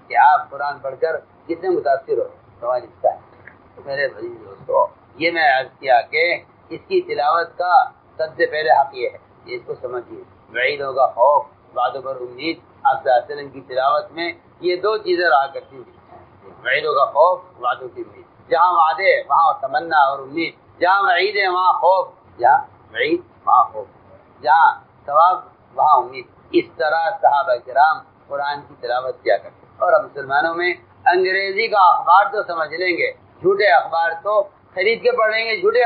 کہ آپ قرآن پڑھ کر کتنے متاثر ہو، سوال اس کا ہے۔ تو میرے بھائی دوستو، یہ میں عرض کیا کہ اس کی تلاوت کا سب سے پہلے حق یہ ہے، اس کو سمجھیے، وعیدوں کا خوف، وعدوں پر امید۔ آپ صلی اللہ علیہ وسلم کی تلاوت میں یہ دو چیزیں رہا کرتی تھیں، وعیدوں کا خوف، وعدوں کی امید۔ جہاں وعدے وہاں تمنا اور امید، جہاں وعید ہے وہاں خوف، جہاں وعید وہاں خوف، جہاں ثواب وہاں امید۔ اس طرح صحابہ کرام قرآن کی تلاوت کیا کرتے، اور ہم مسلمانوں میں انگریزی کا اخبار تو سمجھ لیں گے، جھوٹے اخبار تو خرید کے پڑھ لیں گے، جھوٹے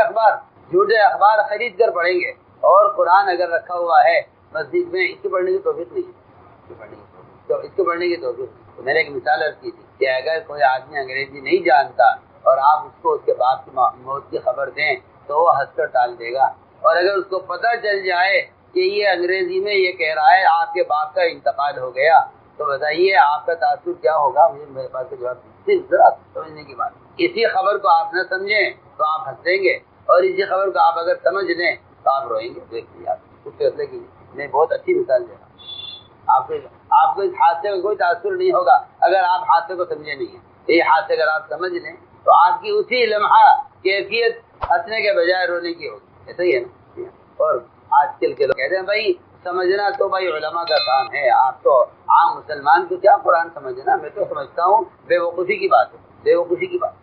اخبار خرید کر پڑھیں گے، اور قرآن اگر رکھا ہوا ہے مسجد میں، اس کے پڑھنے کی توفیق نہیں ہے، اس کے پڑھنے کی توفیق نہیں۔ تو میں نے ایک مثال عرض کی تھی کہ اگر کوئی آدمی انگریزی نہیں جانتا اور آپ اس کو اس کے باپ کی موت کی خبر دیں تو وہ ہنس کر ٹال دے گا، اور اگر اس کو پتہ چل جائے کہ یہ انگریزی میں یہ کہہ رہا ہے آپ کے باپ کا انتقال ہو گیا، تو بتائیے آپ کا تاثر کیا ہوگا؟ مجھے میرے پاس جواب صرف ذرا سمجھنے کی بات، اسی خبر کو آپ نہ سمجھیں تو آپ ہنسیں گے، اور اسی خبر کو آپ اگر سمجھ لیں تو آپ روئیں گے۔ دیکھیے آپ اس فیصلے کی میں بہت اچھی مثال دے رہا ہوں، آپ کو اس حادثے میں کوئی تاثر نہیں ہوگا اگر آپ حادثے کو سمجھے نہیں ہیں۔ یہ حادثے اگر آپ سمجھ لیں تو آپ کی اسی لمحہ کیفیت ہنسنے کے بجائے رونے کی ہوگی، ایسا ہی ہے نا؟ اور آج کل کے لوگ کہتے ہیں بھائی سمجھنا تو بھائی علماء کا کام ہے، آپ تو عام مسلمان کو کیا قرآن سمجھنا؟ میں تو سمجھتا ہوں بے وقوفی کی بات ہے، بے وقوفی کی بات۔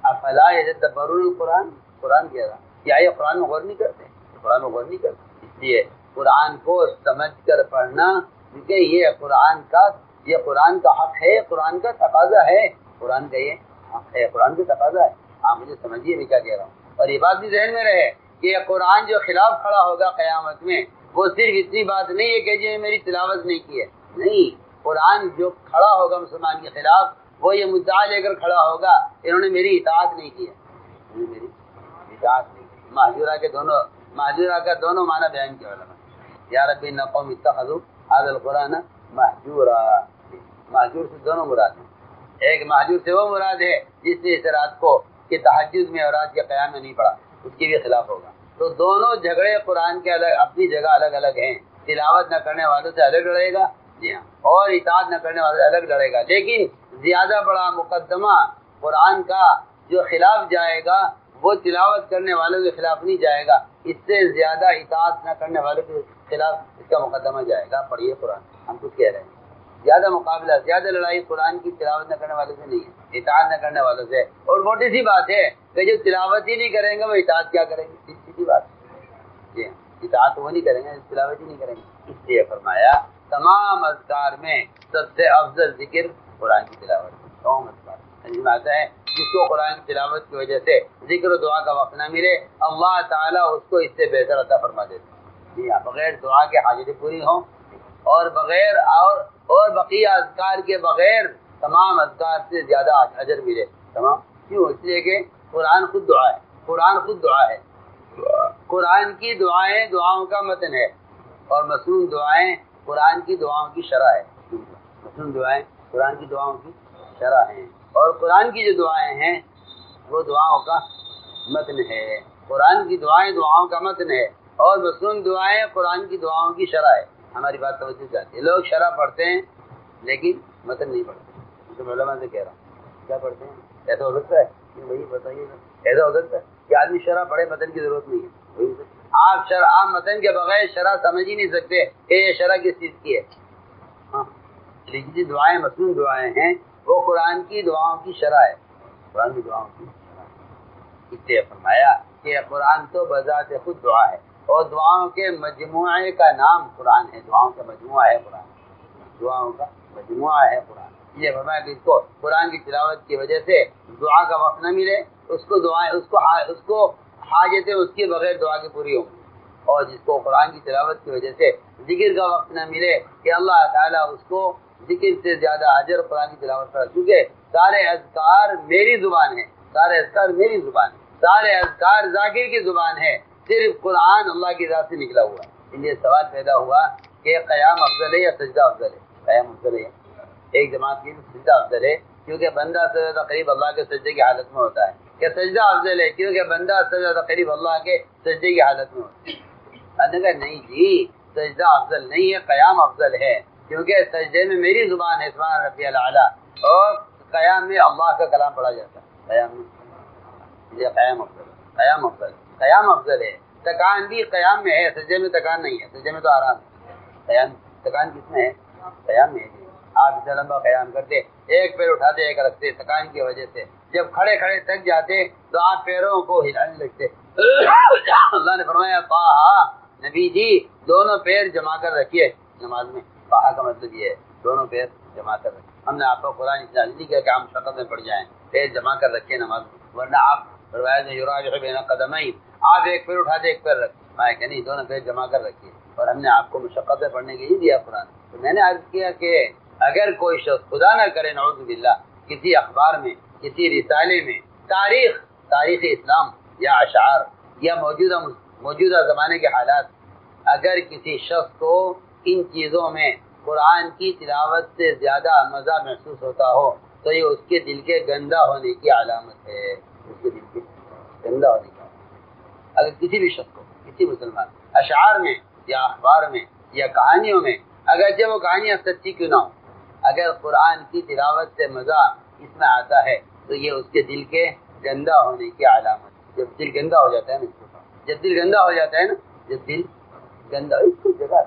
افلا یتدبرون القرآن، قرآن کہہ رہا کیا یہ قرآن میں غور نہیں کرتے؟ قرآن میں غور نہیں کرتے، اس لیے قرآن کو سمجھ کر پڑھنا، کیونکہ یہ قرآن کا حق ہے، قرآن کا تقاضا ہے، قرآن کا یہ حق ہے، قرآن کا تقاضا ہے۔ آپ مجھے سمجھیے میں کیا کہہ رہا ہوں، اور یہ بات بھی ذہن میں رہے کہ یہ قرآن جو خلاف کھڑا ہوگا قیامت میں، وہ صرف اتنی بات نہیں ہے کہ جی میری تلاوت نہیں کی ہے، نہیں، قرآن جو کھڑا ہوگا مسلمان کے خلاف وہ یہ مدعا لے کر کھڑا ہوگا انہوں نے میری اطاعت نہیں کی ہے، میری اطاعت نہیں کی۔ مہجورہ کا دونوں معنی بیان کیا علماء، یا رب ان قوم اتخذوا هذا القرآن مہجورا، مہجور سے دونوں مراد ہیں، ایک مہجور سے وہ مراد ہے جس نے اس رات کو کہ تہجد میں اور رات کے قیام میں نہیں پڑھا، اس کے بھی خلاف ہوگا۔ تو دونوں جھگڑے قرآن کے اپنی جگہ الگ الگ ہیں، تلاوت نہ کرنے والوں سے الگ لڑے گا، جی ہاں، اور اطاعت نہ کرنے والوں سے الگ لڑے گا، لیکن زیادہ بڑا مقدمہ قرآن کا جو خلاف جائے گا وہ تلاوت کرنے والوں کے خلاف نہیں جائے گا، اس سے زیادہ اطاعت نہ کرنے والوں کے خلاف اس کا مقدمہ جائے گا۔ پڑھیے قرآن، ہم کچھ کہہ رہے ہیں، زیادہ مقابلہ، زیادہ لڑائی قرآن کی تلاوت نہ کرنے والوں سے نہیں ہے، اطاعت نہ کرنے والوں سے۔ اور موٹی سی بات ہے کہ جو تلاوت ہی نہیں کریں گے وہ اطاعت کیا کریں گے؟ سیدھی بات جی، اطاعت وہ نہیں کریں گے، تلاوت ہی نہیں کریں گے۔ اس لیے فرمایا تمام اذکار میں سب سے افضل ذکر قرآن کی تلاوت، تمام اذکار حدیث میں آتا ہے جس کو قرآن کی تلاوت کی وجہ سے ذکر و دعا کا وقت نہ ملے اللہ تعالیٰ اس کو اس سے بہتر عطا فرما دیتے ہیں۔ جی ہاں، بغیر دعا کے حاجتیں پوری ہوں اور بغیر اور بقیہ اذکار کے بغیر تمام اذکار سے زیادہ اجر ملے تمام۔ کیوں؟ اس لیے کہ قرآن خود دعا ہے، قرآن خود دعا ہے، قرآن کی دعائیں دعاؤں کا متن ہے اور مصنون دعائیں قرآن کی دعاؤں کی شرح ہے۔ مصنون دعائیں قرآن کی دعاؤں کی شرح ہیں اور قرآن کی جو دعائیں ہیں وہ دعاؤں کا متن ہے۔ قرآن کی دعائیں دعاؤں کا متن ہے اور مصنون دعائیں قرآن کی دعاؤں کی شرح ہے۔ ہماری بات توجہ چاہتی ہے، لوگ شرح پڑھتے ہیں لیکن متن نہیں پڑھتے۔ تو علماء سے کہہ رہا ہوں کیا پڑھتے ہیں؟ ایسا ہو سکتا ہے کہ وہی بتائیے گا، ایسا ہو سکتا ہے کہ آدمی شرح پڑھے متن کی ضرورت نہیں ہے؟ آپ متن کے بغیر شرح سمجھ ہی نہیں سکتے کہ یہ شرح کس چیز کی ہے۔ ہاں، لیکن جو دعائیں مصنون دعائیں ہیں وہ قرآن کی دعاؤں کی شرح ہے، قرآن کی دعاؤں کی شرح ہے۔ اس لیے فرمایا کہ قرآن تو بذات خود دعا ہے اور دعاؤں کے مجموعے کا نام قرآن ہے، دعاؤں کا مجموعہ ہے قرآن، دعاؤں کا مجموعہ ہے قرآن۔ یہ فرمایا کہ اس کو قرآن کی تلاوت کی وجہ سے دعا کا وقت نہ ملے، اس کو دعائیں اس کو حاجتیں اس کے بغیر دعا کی پوری ہوں گی، اور جس کو قرآن کی تلاوت کی وجہ سے ذکر کا وقت نہ ملے کہ اللہ تعالیٰ اس کو ذکر سے زیادہ اجر قرآن کی تلاوت پر، کیونکہ سارے اذکار میری زبان ہے، سارے اذکار میری زبان ہے، سارے اذکار ذاکر کی زبان ہے، صرف قرآن اللہ کی ذات سے نکلا ہوا ہے۔ اس لیے سوال پیدا ہوا کہ قیام افضل ہے یا سجدہ افضل ہے؟ قیام افضل ہے، ایک جماعت کی سجدہ افضل ہے کیونکہ بندہ سب سے زیادہ قریب اللہ کے سجدے کی حالت میں ہوتا ہے، کہ سجدہ افضل ہے کیونکہ بندہ سب سے زیادہ قریب اللہ کے سجدے کی حالت میں ہوتا ہے۔ میں نے کہا نہیں جی، سجدہ افضل نہیں ہے، قیام افضل ہے، کیونکہ سجدے میں میری زبان ہے سبحان ربی الاعلیٰ اور قیام میں اللہ کا کلام پڑھا جاتا ہے، قیام میں یہ قیام افضل ہے، قیام افضل ہے، قیام افضل ہے۔ تکان بھی قیام میں ہے، سجدے میں تکان نہیں ہے، سجدے میں تو آرام ہے۔ قیام تکان کس میں ہے؟ قیام میں ہے۔ آپ اسے لمبا قیام کرتے، ایک پیر اٹھاتے ایک رکھتے، تکان کی وجہ سے جب کھڑے کھڑے تھک جاتے تو آپ پیروں کو ہلانے لگتے۔ اللہ نے فرمایا طٰہٰ، نبی جی دونوں پیر جما کر رکھیے نماز میں۔ طٰہٰ کا مطلب یہ ہے دونوں پیر جما کر رکھیے۔ ہم نے آپ کو قرآن اس لیے نہیں کیا کہ ہم شقت میں پڑ جائیں، پیر جما کر رکھیے نماز میں، ورنہ آپ روایت میں یراجع بین قدمین، آپ ایک پیر اٹھاتے ایک پیر رکھتے، میں کہ نہیں دونوں پیر جما کر رکھیے، اور ہم نے آپ کو مشقت میں پڑھنے کے لیے دیا قرآن۔ تو میں نے عرض کیا کہ اگر کوئی شخص خدا نہ کرے نعوذ باللہ کسی اخبار میں کسی رسالے میں تاریخ اسلام یا اشعار یا موجودہ زمانے کے حالات، اگر کسی شخص کو ان چیزوں میں قرآن کی تلاوت سے زیادہ مزہ محسوس ہوتا ہو تو یہ اس کے دل کے گندا ہونے کی علامت ہے، اس کے دل کے گندا ہونے کی علامت۔ اگر کسی بھی شخص کو، کسی مسلمان اشعار میں یا اخبار میں یا کہانیوں میں، اگرچہ وہ کہانیاں سچی کیوں نہ ہوں، اگر قرآن کی تلاوت سے مزہ اس میں آتا ہے تو یہ اس کے دل کے گندا ہونے کی علامت۔ جب دل گندا ہو جاتا ہے نا، جب دل گندا ہو جاتا ہے نا، جب دل گندا اس کو جگہ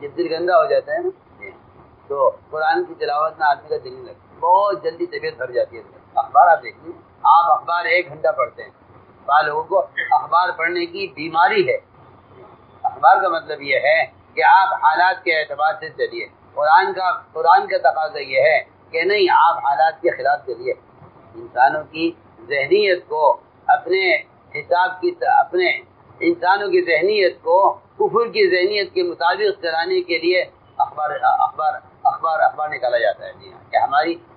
جب دل گندا ہو جاتا ہے نا تو قرآن کی تلاوت میں آدمی کا دل نہیں لگتا، بہت جلدی طبیعت بھر جاتی ہے۔ اخبار آپ دیکھیے، آپ اخبار 1 گھنٹہ پڑھتے ہیں، بعض لوگوں کو اخبار پڑھنے کی بیماری ہے۔ اخبار کا مطلب یہ ہے کہ آپ حالات کے اعتبار سے چلیے، قرآن کا تقاضا یہ ہے کہ نہیں، آپ حالات کے خلاف چلیے۔ انسانوں کی ذہنیت کو انسانوں کی ذہنیت کو کفر کی ذہنیت کے مطابق چلانے کے لیے اخبار نکالا جاتا ہے۔ جی ہاں، کہ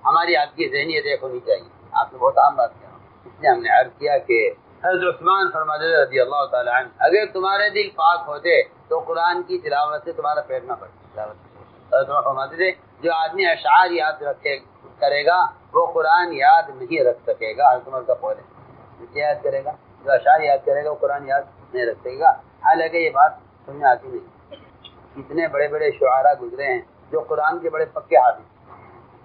ہماری آپ کی ذہنیت ایک ہونی چاہیے۔ آپ سے بہت عام بات کر رہا ہوں، اس لیے ہم نے عرض کیا کہ حضرت عثمان فرماتے تھے رضی اللہ تعالیٰ عنہ، اگر تمہارے دل پاک ہوتے تو قرآن کی تلاوت سے تمہارا پیٹ نہ بڑھتا۔ حضرت فرماتے تھے جو آدمی اشعار یاد کرے گا وہ قرآن یاد نہیں رکھ سکے گا۔ حضرت عمر کا قول ہے، کیا یاد کرے گا؟ جو اشعار یاد کرے گا وہ قرآن یاد نہیں رکھ سکے گا۔ حالانکہ یہ بات سمجھ آتی نہیں، کتنے بڑے بڑے شعراء گزرے ہیں جو قرآن کے بڑے پکے حافظ،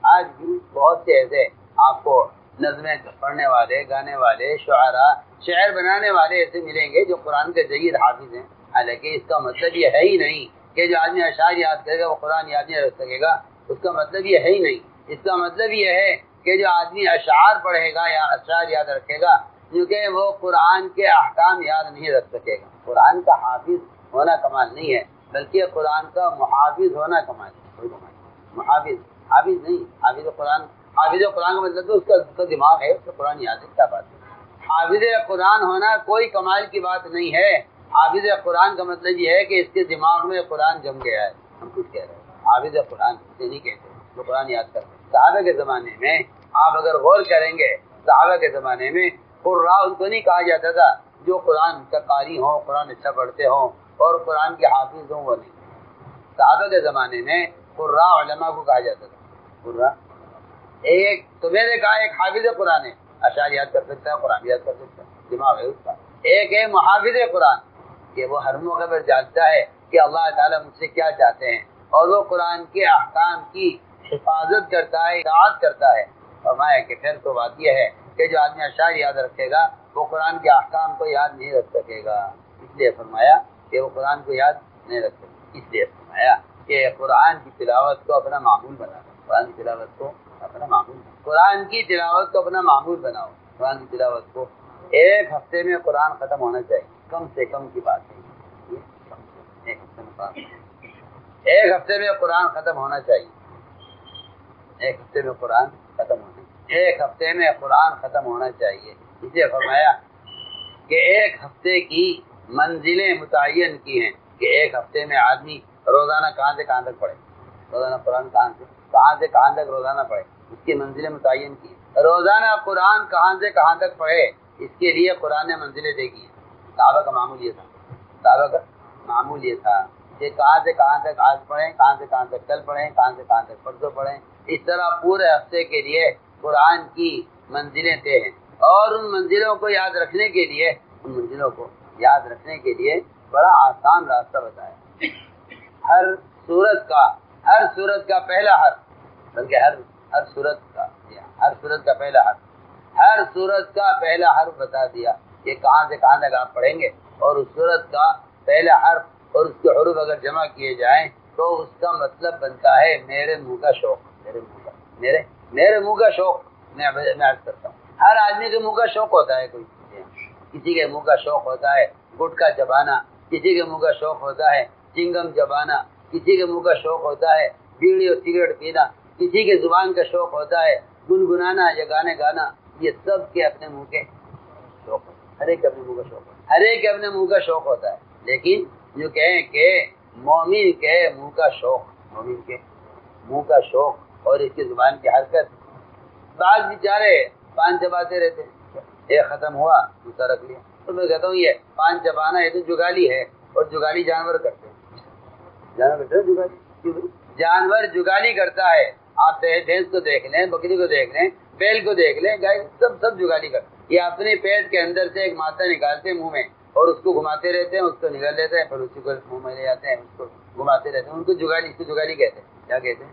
آج بھی بہت سے ایسے آپ کو نظمیں پڑھنے والے، گانے والے، شعراء، شعر بنانے والے ایسے ملیں گے جو قرآن کے جید حافظ ہیں۔ حالانکہ اس کا مطلب یہ ہے ہی نہیں کہ جو آدمی اشعار یاد کرے گا وہ قرآن یاد نہیں رکھ سکے گا، اس کا مطلب یہ ہے ہی نہیں۔ اس کا مطلب یہ ہے کہ جو آدمی اشعار پڑھے گا یا اشعار یاد رکھے گا کیونکہ وہ قرآن کے احکام یاد نہیں رکھ سکے گا۔ قرآن کا حافظ ہونا کمال نہیں ہے، بلکہ قرآن کا محافظ ہونا کمال ہے۔ محافظ حافظ نہیں، حافظ قرآن کا مطلب تو اس کا دماغ ہے، اس کا قرآن یاد ہے، کیا بات ہے۔ حافظ قرآن ہونا کوئی کمال کی بات نہیں ہے، حافظ قرآن کا مطلب یہ ہے کہ اس کے دماغ میں قرآن جم گیا ہے۔ ہم کچھ کہہ رہے ہیں حافظ قرآن اسے نہیں کہتے وہ قرآن یاد کرتے۔ صحابہ کے زمانے میں آپ اگر غور کریں گے، صحابہ کے زمانے میں قراء ان کو نہیں کہا جاتا تھا جو قرآن کا قاری ہوں، قرآن اچھا پڑھتے ہوں اور قرآن کے حافظ ہوں، وہ نہیں۔ صحابہ کے زمانے میں قراء علماء کو کہا جاتا تھا۔ قراء ایک تو میں نے کہا ایک حافظ قرآن ہے، اشعار یاد کر سکتا ہے، قرآن یاد کر سکتا ہے، دماغ ہے اس کا۔ ایک ہے محافظ قرآن کہ وہ ہر موقع پر جانتا ہے کہ اللہ تعالیٰ مجھ سے کیا چاہتے ہیں اور وہ قرآن کے احکام کی حفاظت کرتا ہے، اطاعت کرتا ہے۔ فرمایا کہ پھر تو بات یہ ہے کہ جو آدمی اشعار یاد رکھے گا وہ قرآن کے احکام کو یاد نہیں رکھ سکے گا، اس لیے فرمایا کہ وہ قرآن کو یاد نہیں رکھ سکے۔ اس لیے فرمایا کہ قرآن کی تلاوت کو اپنا معمول بنا، قرآن کی تلاوت کو اپنا معمول، قرآن کی تلاوت کو اپنا معمول بناؤ۔ قرآن کی تلاوت کو ایک ہفتے میں قرآن ختم ہونا چاہیے، کم سے کم کی بات ہے یہ، ایک ہفتے میں قرآن ختم ہونا چاہیے، ایک ہفتے میں قرآن ختم ہونا، ایک ہفتے میں قرآن ختم ہونا چاہیے۔ اس لیے فرمایا کہ ایک ہفتے کی منزلیں متعین کی ہیں کہ ایک ہفتے میں آدمی روزانہ کہاں سے کہاں تک پڑھے، روزانہ قرآن کہاں سے کہاں تک روزانہ پڑھے، اس کی منزلیں متعین کی ہیں۔ روزانہ قرآن کہاں سے کہاں تک پڑھے، اس کے لیے قرآن نے منزلیں دیکھی ہیں۔ صحابہ کا معمول یہ تھا، صحابہ کا معمول یہ تھا کہ کہاں سے کہاں تک آج پڑھیں، کہاں سے کہاں تک کل پڑھیں، کہاں سے کہاں تک پرسوں پڑھیں۔ اس طرح پورے ہفتے کے لیے قرآن کی منزلیں طے ہیں، اور ان منزلوں کو یاد رکھنے کے لیے، ان منزلوں کو یاد رکھنے کے لیے بڑا آسان راستہ بتایا۔ ہر سورت کا پہلا حرف، بلکہ ہر سورت کا پہلا حرف، ہر سورت کا پہلا حرف بتا دیا کہ کہاں سے کہاں تک آپ پڑھیں گے، اور اس سورت کا پہلا حرف اور اس کے حروف اگر جمع کیے جائیں تو اس کا مطلب بنتا ہے میرے منہ کا شوق، میرے منہ کا شوق۔ میں عرض کرتا ہوں ہر آدمی کے منہ کا شوق ہوتا ہے، کوئی کسی کے منہ کا شوق ہوتا ہے گٹکا چبانا، کسی کے منہ کا شوق ہوتا ہے چنگم چبانا، کسی کے منہ کا شوق ہوتا ہے بیڑی اور سگریٹ پینا، کسی کے زبان کا شوق ہوتا ہے گنگنانا یا گانے گانا۔ یہ سب کے اپنے منہ کے شوق ہوتا ہے، ہر ایک کے اپنے منہ کا شوق ہوتا ہے، ہر ایک کے اپنے منہ کا شوق ہوتا ہے۔ لیکن جو کہیں کہ مومن کے منہ کا شوق، مومن کے منہ کا شوق اور اس کی زبان کی حرکت، بعض بیچارے پان چباتے رہتے ہیں، ایک ختم ہوا دوسرا رکھ لیا۔ تو میں کہتا ہوں یہ پان چبانا یہ تو جگالی ہے، اور جگالی جانور کرتے ہیں، جانور کرتے ہیں جگالی، جانور جگالی کرتا ہے۔ آپ بھینس کو دیکھ لیں، بکری کو دیکھ لیں، بیل کو دیکھ لیں، گائے، سب جگالی کرتے ہیں۔ یہ اپنے پیٹ کے اندر سے ایک مادہ نکالتے ہیں منہ میں، اور اس کو گھماتے رہتے ہیں، اس کو نگل لیتے ہیں، پھر اسی کو منہ میں لے جاتے ہیں، اس کو گھماتے رہتے ہیں۔ ان کو جگالی، اس کو جگالی کہتے ہیں۔ کیا کہتے ہیں؟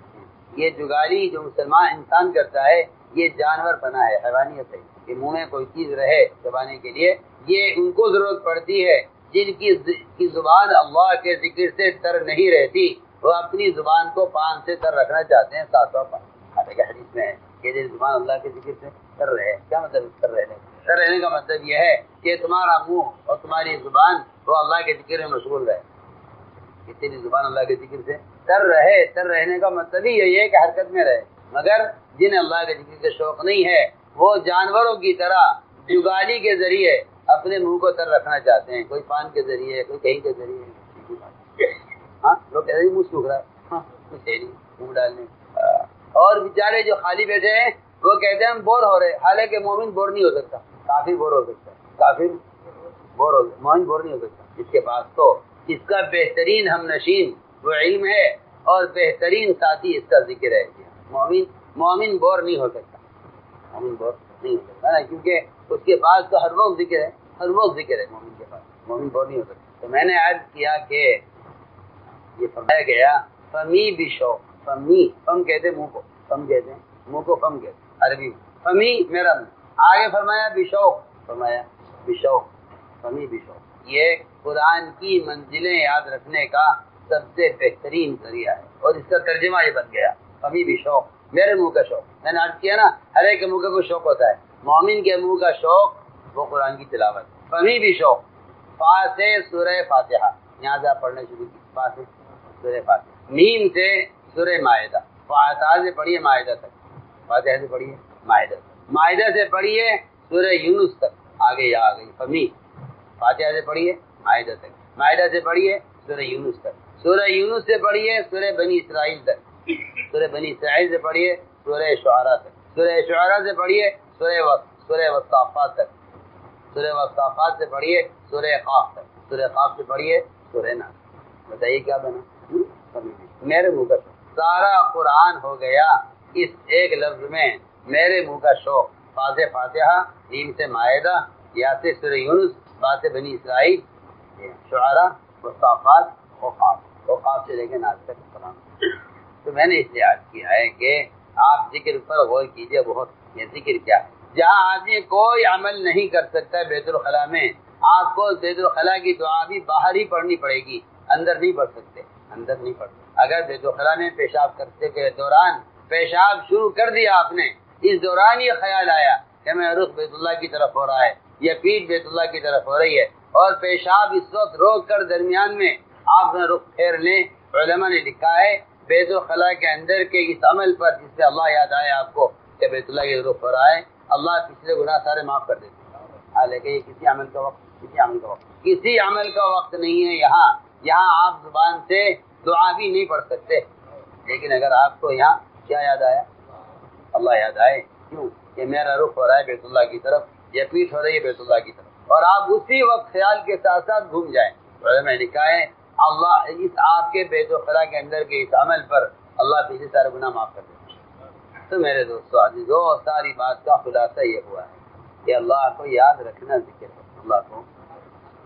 یہ جگالی جو مسلمان انسان کرتا ہے یہ جانور بنا ہے، حیوانیت ہے کہ منہ میں کوئی چیز رہے چبانے کے لیے۔ یہ ان کو ضرورت پڑتی ہے جن کی زبان اللہ کے ذکر سے تر نہیں رہتی، وہ اپنی زبان کو پان سے تر رکھنا چاہتے ہیں۔ 700 پان حدیث میں ہے کہ زبان اللہ کے ذکر سے تر رہے۔ کیا مطلب تر رہنے؟ تر رہنے کا مطلب یہ ہے کہ تمہارا منہ اور تمہاری زبان وہ اللہ کے ذکر میں مشغول رہے، کہ تیری زبان اللہ کے ذکر سے تر رہے۔ تر رہنے کا مطلب ہی یہی ہے کہ حرکت میں رہے۔ مگر جنہیں اللہ کے ذکر کا شوق نہیں ہے وہ جانوروں کی طرح جگالی کے ذریعے اپنے منہ کو تر رکھنا چاہتے ہیں، کوئی پان کے ذریعے، کوئی کہیں کے ذریعے۔ ہاں لوگ کہتے ہیں منہ سوکھ رہا ہے، ہاں کچھ ہے نہیں منہ ڈالنے۔ اور بیچارے جو خالی بیٹھے ہیں وہ کہتے ہیں ہم بور ہو رہے، حالانکہ مومن بور نہیں ہو سکتا، کافر بور ہو سکتا ہے، کافر بور ہو، مومن بور نہیں ہو سکتا۔ اس کے پاس تو اس کا بہترین ہم نشین وہ علم ہے، اور بہترین ساتھی اس کا ذکر ہے۔ مومن بور نہیں ہو سکتا، مومن بور نہیں ہو سکتا نا، کیونکہ اس کے پاس تو ہر وقت ذکر ہے، ہر وقت ذکر ہے مومن کے پاس، مومن بور نہیں ہو سکتا۔ تو میں نے عرض کیا کہ یہ فرمایا گیا فمی بشوق، فم کہتے ہیں منہ کو، فم کہتے ہیں منہ کو، فم کہتے ہیں عربی فمی میرا منہ۔ آگے فرمایا بشوق، فرمایا بشوق، فمی بشوق۔ یہ قرآن کی منزلیں یاد رکھنے کا سب سے بہترین ذریعہ ہے، اور اس کا ترجمہ یہ بن گیا فمی بشوق، میرے منہ کا شوق۔ میں نے عرض کیا نا ہر ایک کے منہ کا کوئی شوق ہوتا ہے، مومن کے منہ کا شوق وہ قرآن کی تلاوت۔ فمی بشوق، فا سے سورہ فاتحہ، یہاں سے آپ پڑھنا شروع کی، فا سے سورہ فاتحہ، میم سے سورہ مائدہ، فاتحہ سے پڑھیے مائدہ تک، فاتحہ سے پڑھیے مائدہ تک، مائدہ سے پڑھیے سورہ یونس تک، آگے یا آگئی فہمی، فاتحہ سے پڑھیے مائدہ تک، مائدہ سے پڑھیے سورہ یونس تک، سورہ یونس سے پڑھیے سورہ بنی اسرائیل تک، سورہ بنی اسرائیل سے پڑھیے سورہ شعراء تک، سورہ شعراء سے پڑھیے سورہ والصافات تک، سورہ والصافات سے پڑھیے سورہ قاف تک، سورہ قاف سے پڑھیے سورہ ناس۔ بتائیے کیا بنا؟ میرے منہ کا سارا قرآن ہو گیا اس ایک لفظ میں، میرے منہ کا شوق، فاتحہ فاتحہ، جیم سے مائدہ، یا سے سورہ یونس، با سے بنی اسرائیل، شعراء، والصافات، وقاف سے لے کے ناس تک قرآن۔ تو میں نے اس لیے یاد کیا ہے کہ آپ ذکر پر غور کیجئے بہت، یہ ذکر کیا ہے؟ جہاں آدمی کوئی عمل نہیں کر سکتا بیت الخلاء میں، آپ کو بیت الخلاء کی دعا بھی باہر ہی پڑھنی پڑے گی، اندر نہیں پڑھ سکتے، اندر نہیں پڑھ سکتے۔ اگر بیت الخلاء میں پیشاب کرتے کے دوران پیشاب شروع کر دیا آپ نے، اس دوران یہ خیال آیا کہ میں رخ بیت اللہ کی طرف ہو رہا ہے یا پیٹھ بیت اللہ کی طرف ہو رہی ہے، اور پیشاب اس وقت روک کر درمیان میں آپ نے رخ پھیر لیں، علماء نے لکھا ہے بیت الخلاء کے اندر کے اس عمل پر جس سے اللہ یاد آئے آپ کو کہ بیت اللہ کی رخ ہو رہا ہے، اللہ پچھلے گناہ سارے معاف کر دیتے ہیں۔ حالانکہ یہ کسی عمل کا وقت کسی عمل کا وقت نہیں ہے یہاں آپ زبان سے دعا بھی نہیں پڑھ سکتے، لیکن اگر آپ کو یہاں کیا یاد آیا؟ اللہ یاد آئے، کیوں کہ میرا رخ ہو رہا ہے بیت اللہ کی طرف یا پیٹھ ہو رہی ہے بیت اللہ کی طرف، اور آپ اسی وقت خیال کے ساتھ ساتھ گھوم جائیں، میں نے کہا ہے اللہ اس آپ کے بیت الخلاء کے اندر کے اس عمل پر اللہ پچھلے سارے گناہ معاف کر دیتے ہیں۔ تو میرے دوستو عزیزو، ساری بات کا خلاصہ یہ ہوا ہے کہ اللہ کو یاد رکھنا ذکر ہے، اللہ کو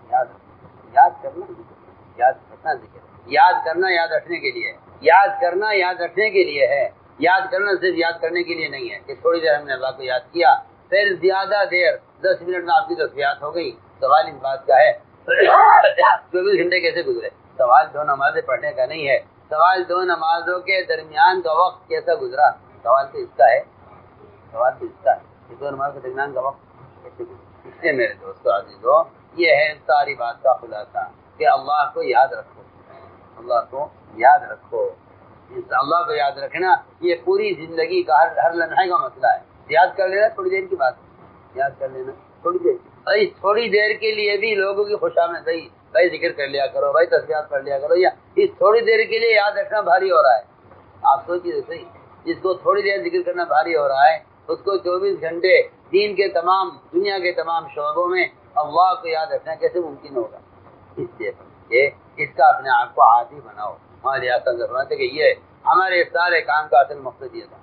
یاد کرنا ذکر ہے، یاد رکھنا ذکر ہے، یاد کرنا یاد رکھنے کے لیے ہے، یاد کرنا یاد رکھنے کے لیے ہے، یاد کرنا صرف یاد کرنے کے لیے نہیں ہے کہ تھوڑی دیر ہم نے اللہ کو یاد کیا، پھر زیادہ دیر 10 منٹ میں آپ کی تصویرات ہو گئی۔ سوال اس بات کا ہے 24 گھنٹے کیسے گزرے؟ سوال 2 نمازیں پڑھنے کا نہیں ہے، سوال 2 نمازوں کے درمیان کا وقت کیسا گزرا، سوال تو اس کا ہے، سوال تو اس کا ہے کہ 2 نماز کے درمیان کا وقت کیسے گزرا۔ اس سے میرے دوستو عزیزو، یہ ہے ساری بات کا خلاصہ کہ اللہ کو یاد رکھو، اللہ کو یاد رکھو، اللہ کو یاد رکھنا یہ پوری زندگی کا ہر لمحے کا مسئلہ ہے۔ یاد کر لینا تھوڑی دیر کی بات ہے، یاد کر لینا تھوڑی دیر، بھائی تھوڑی دیر کے لیے بھی لوگوں کی خوشامد، بھائی ذکر کر لیا کرو، بھائی تسبیحات پڑھ لیا کرو، یا اس تھوڑی دیر کے لیے یاد رکھنا بھاری ہو رہا ہے۔ آپ سوچیے صحیح، جس کو تھوڑی دیر ذکر کرنا بھاری ہو رہا ہے، اس کو 24 گھنٹے دین کے تمام، دنیا کے تمام شعبوں میں اللہ کو یاد رکھنا کیسے ممکن ہوگا؟ اس لیے کہ اس کا اپنے آپ کو عادی بناؤ۔ ہمارے آسان فرماتے کہ یہ ہمارے سارے کام کا اصل مقصد یہ تھا۔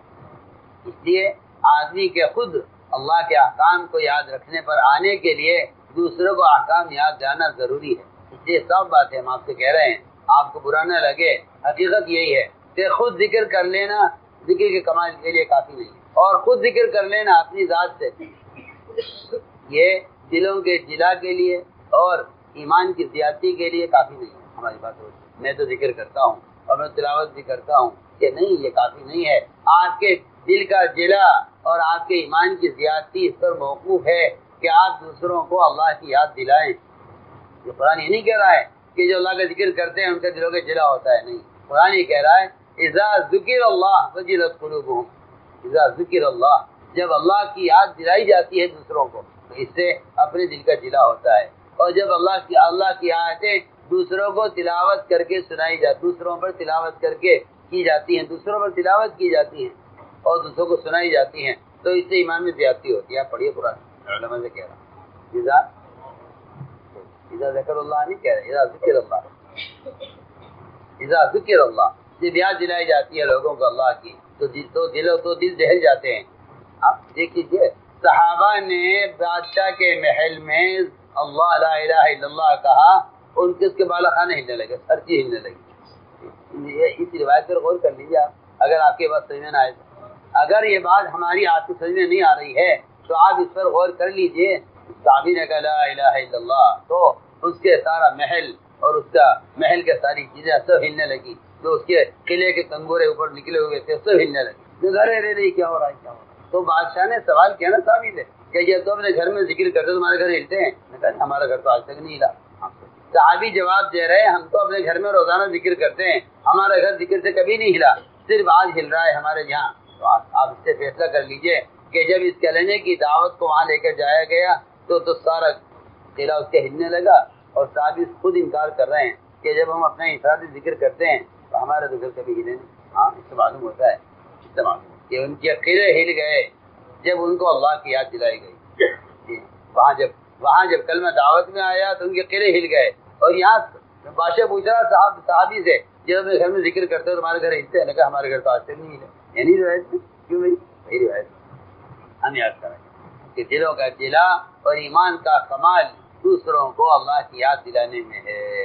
اس لیے آدمی کے خود اللہ کے احکام کو یاد رکھنے پر آنے کے لیے دوسروں کو احکام یاد جانا ضروری ہے۔ اس لیے سب باتیں ہم آپ سے کہہ رہے ہیں، آپ کو برا نہ لگے، حقیقت یہی ہے کہ خود ذکر کر لینا ذکر کے کمال کے لیے کافی نہیں ہے، اور خود ذکر کر لینا اپنی ذات سے یہ دلوں کے جلا کے لیے اور ایمان کی زیادتی کے لیے کافی نہیں ہے۔ ہماری بات ہوتی ہے میں تو ذکر کرتا ہوں اور میں تلاوت بھی کرتا ہوں، کہ نہیں، یہ کافی نہیں ہے۔ آپ کے دل کا جلا اور آپ کے ایمان کی زیادتی اس پر موقوف ہے کہ آپ دوسروں کو اللہ کی یاد دلائیں۔ یہ قرآن یہ نہیں کہہ رہا ہے کہ جو اللہ کا ذکر کرتے ہیں ان کے دلوں کے جلا ہوتا ہے، نہیں، قرآن یہ کہہ رہا ہے اذا ذکر اللہ وجلت قلوبہم، اذا ذکر اللہ، جب اللہ کی یاد دلائی جاتی ہے دوسروں کو تو اس سے اپنے دل کا جلا ہوتا ہے، اور جب اللہ کی آیتیں دوسروں کو تلاوت کر کے سنائی جاتی، دوسروں پر تلاوت کر کے کی جاتی ہیں، دوسروں پر تلاوت کی جاتی ہیں اور دوسروں کو سنائی جاتی ہیں، تو اس سے ایمان میں زیادتی ہوتی ہے۔ آپ پڑھیے قرآن، علماء سے کہہ رہا ہوں اذا ذکر اللہ نہیں کہہ رہے، اذا ذکر اللہ، اذا ذکر اللہ، جب یاد دلائی جاتی ہے لوگوں کو اللہ کی تو دل دہل جاتے ہیں۔ آپ دیکھیے صحابہ نے بادشاہ کے محل میں اللہ لا الہ الا اللہ کہا، ان کے بالا خانے ہلنے لگے، ہر چیز ہلنے لگی۔ اس روایت پر غور کر لیجیے آپ، اگر آپ کے بات سمجھ میں نہ آئے تو، اگر یہ بات ہماری آپ کی سمجھ میں نہیں آ رہی ہے تو آپ اس پر غور کر لیجیے۔ صحابی نے کہا لا الہ الا اللہ تو اس کے سارا محل اور اس کا محل کے ساری چیزیں سب ہلنے لگی، جو اس کے قلعے کے تنگورے اوپر نکلے ہوئے تھے سب ہلنے لگی۔ ارے کیا ہو رہا ہے، کیا ہو رہا ہے؟ تو بادشاہ نے سوال کیا نا صحابی سے کہ یہ تو اپنے گھر میں ذکر کرتے تمہارے گھر ہلتے ہیں؟ ہمارا گھر تو آج تک نہیں ہلا۔ صحابی جواب دے رہے ہیں ہم تو اپنے گھر میں روزانہ ذکر کرتے ہیں، ہمارا گھر ذکر سے کبھی نہیں ہلا۔ صرف آج ہل رہا ہے ہمارے یہاں، تو آپ اس سے فیصلہ کر لیجئے کہ جب اس کلنے کی دعوت کو وہاں لے کر جایا گیا تو سارا قلعہ اس کے ہلنے لگا، اور صحابی خود انکار کر رہے ہیں کہ جب ہم اپنا انفرادی ذکر کرتے ہیں تو ہمارا ذکر کبھی ہلے نہیں۔ ہاں اس سے معلوم ہوتا ہے، اس سے معلوم کہ ان کے قلعے ہل گئے جب ان کو اللہ کی یاد دلائی گئی۔ وہاں جب کلمہ دعوت میں آیا تو ان کے قلعے ہل گئے، اور یہاں بادشاہ پوچھ رہا صحابی سے جب اپنے گھر میں ذکر کرتے ہو تمہارے گھر ہلتے ہیں؟ لگا ہمارے گھر تو آج تک نہیں ہلے۔ یعنی روایت کیوں بھائی؟ وہی روایت ہم یاد کریں کہ دلوں کا دلا اور ایمان کا کمال دوسروں کو اللہ کی یاد دلانے میں ہے۔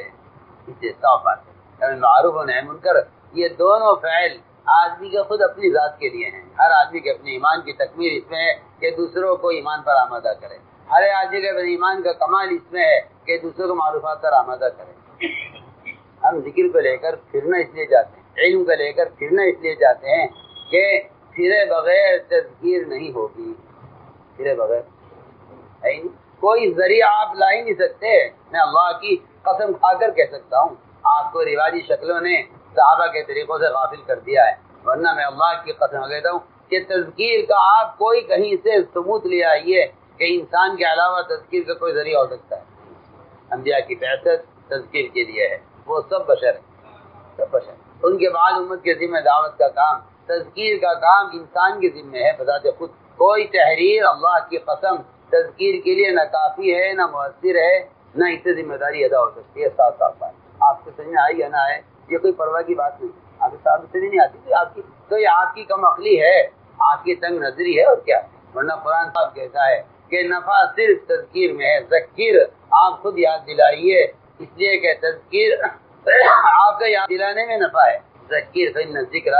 اس سے صاف بات ہے، معروف و نہی منکر یہ دونوں فعل آدمی کے خود اپنی ذات کے لیے ہیں۔ ہر آدمی کے اپنے ایمان کی تکمیل اس میں ہے کہ دوسروں کو ایمان پر آمادہ کرے، ہر آدمی کے اپنے ایمان کا کمال اس میں ہے کہ دوسروں کو معروفات پر آمادہ کرے۔ ہم ذکر کو لے کر پھرنا اس لیے جاتے ہیں، علم کو لے کر پھرنا اس لیے جاتے ہیں کہ پھرے بغیر تذکیر نہیں ہوگی، پھرے بغیر کوئی ذریعہ آپ لا ہی نہیں سکتے۔ میں اللہ کی قسم کھا کر کہہ سکتا ہوں، آپ کو رواجی شکلوں نے صحابہ کے طریقوں سے غافل کر دیا ہے، ورنہ میں اللہ کی قسم کہتا ہوں کہ تذکیر کا آپ کوئی کہیں سے ثبوت لے آئیے کہ انسان کے علاوہ تذکیر کا کوئی ذریعہ ہو سکتا ہے۔ انبیاء کی بعثت تذکیر کے لیے ہے، وہ سب بشر ہیں، سب بشر۔ ان کے بعد امت کے ذمہ دعوت کا کام، تذکیر کا کام انسان کے ذمہ ہے بذات خود۔ کوئی تحریر اللہ کی قسم تذکیر کے لیے نہ کافی ہے، نہ مؤثر ہے، نہ اس سے ذمہ داری ادا ہو سکتی ہے۔ صاف صاف بات آپ کو سمجھ میں آئی یا نہ آئے، یہ کوئی پرواہ کی بات نہیں۔ آپ صاحب سے نہیں آتی تو یہ آپ کی کم عقلی ہے، آپ کی تنگ نظری ہے، اور کیا؟ ورنہ قرآن صاحب کہتا ہے کہ نفع صرف تذکیر میں ہے۔ ذکر آپ خود یاد دلائیے، اس لیے کہ تذکیر آپ کا یاد دلانے میں نفع ہے۔ ذکر فإن الذکر،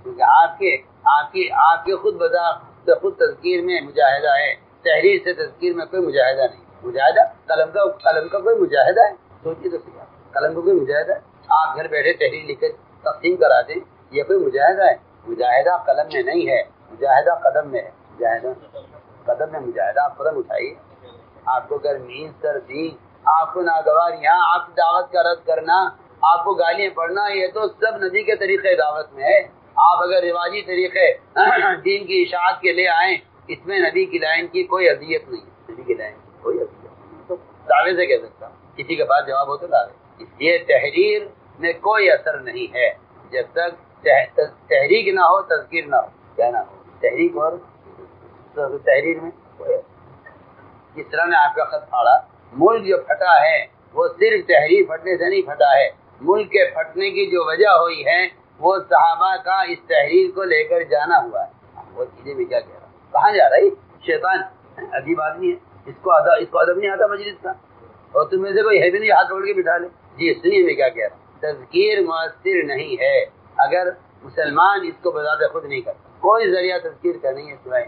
کیونکہ آپ کے خود بذات خود تذکیر میں مجاہدہ ہے، تحریر سے تذکیر میں کوئی مجاہدہ نہیں۔ مجاہدہ قلم کا کوئی مجاہدہ ہے؟ سوچیے تو صحیح، قلم کا کوئی مجاہدہ ہے؟ آپ گھر بیٹھے تحریر لکھ کر تقسیم کرا دیں، یہ کوئی مجاہدہ ہے؟ مجاہدہ قلم میں نہیں ہے، مجاہدہ قدم میں ہے۔ مجاہدہ قدم میں مجاہدہ، آپ قدم اٹھائیے۔ آپ کو گرمی سردی، آپ کو ناگوار یہاں آپ دعوت کا رد کرنا، آپ کو گالیاں پڑھنا، یہ تو سب نبی کے طریقے دعوت میں ہے۔ آپ اگر رواجی طریقے دین کی اشاعت کے لے آئیں، اس میں نبی کی لائن کی کوئی اذیت نہیں، نبی کی لائن کی کوئی اذیت نہیں، تو دعوے سے کہہ سکتا ہوں، کسی کے پاس جواب ہو تو دعوے۔ اس لیے تحریر میں کوئی اثر نہیں ہے جب تک تحریک نہ ہو، تذکیر نہ ہو، کیا نہ ہو، تحریک اور تحریر میں کوئی اثر۔ جس طرح میں آپ کا خط پھاڑا، ملک جو پھٹا ہے وہ صرف تحریر پھٹنے سے نہیں پھٹا ہے، ملک کے پھٹنے کی جو وجہ ہوئی ہے وہ صحابہ کا اس تحریر کو لے کر جانا ہوا ہے۔ وہ چیزیں میں کیا کہہ رہا ہوں، کہاں جا رہا ہے شیطان؟ عجیب آدمی ہے، اس کو ادب نہیں آتا مجلس کا، اور تم میں سے کوئی ہے بھی نہیں ہاتھ توڑ کے بٹھا لے۔ جی سنیے میں کیا کہہ رہا ہوں، تذکیر مؤثر نہیں ہے اگر مسلمان اس کو بذات خود نہیں کرتا۔ کوئی ذریعہ تذکیر کا نہیں ہے سوائے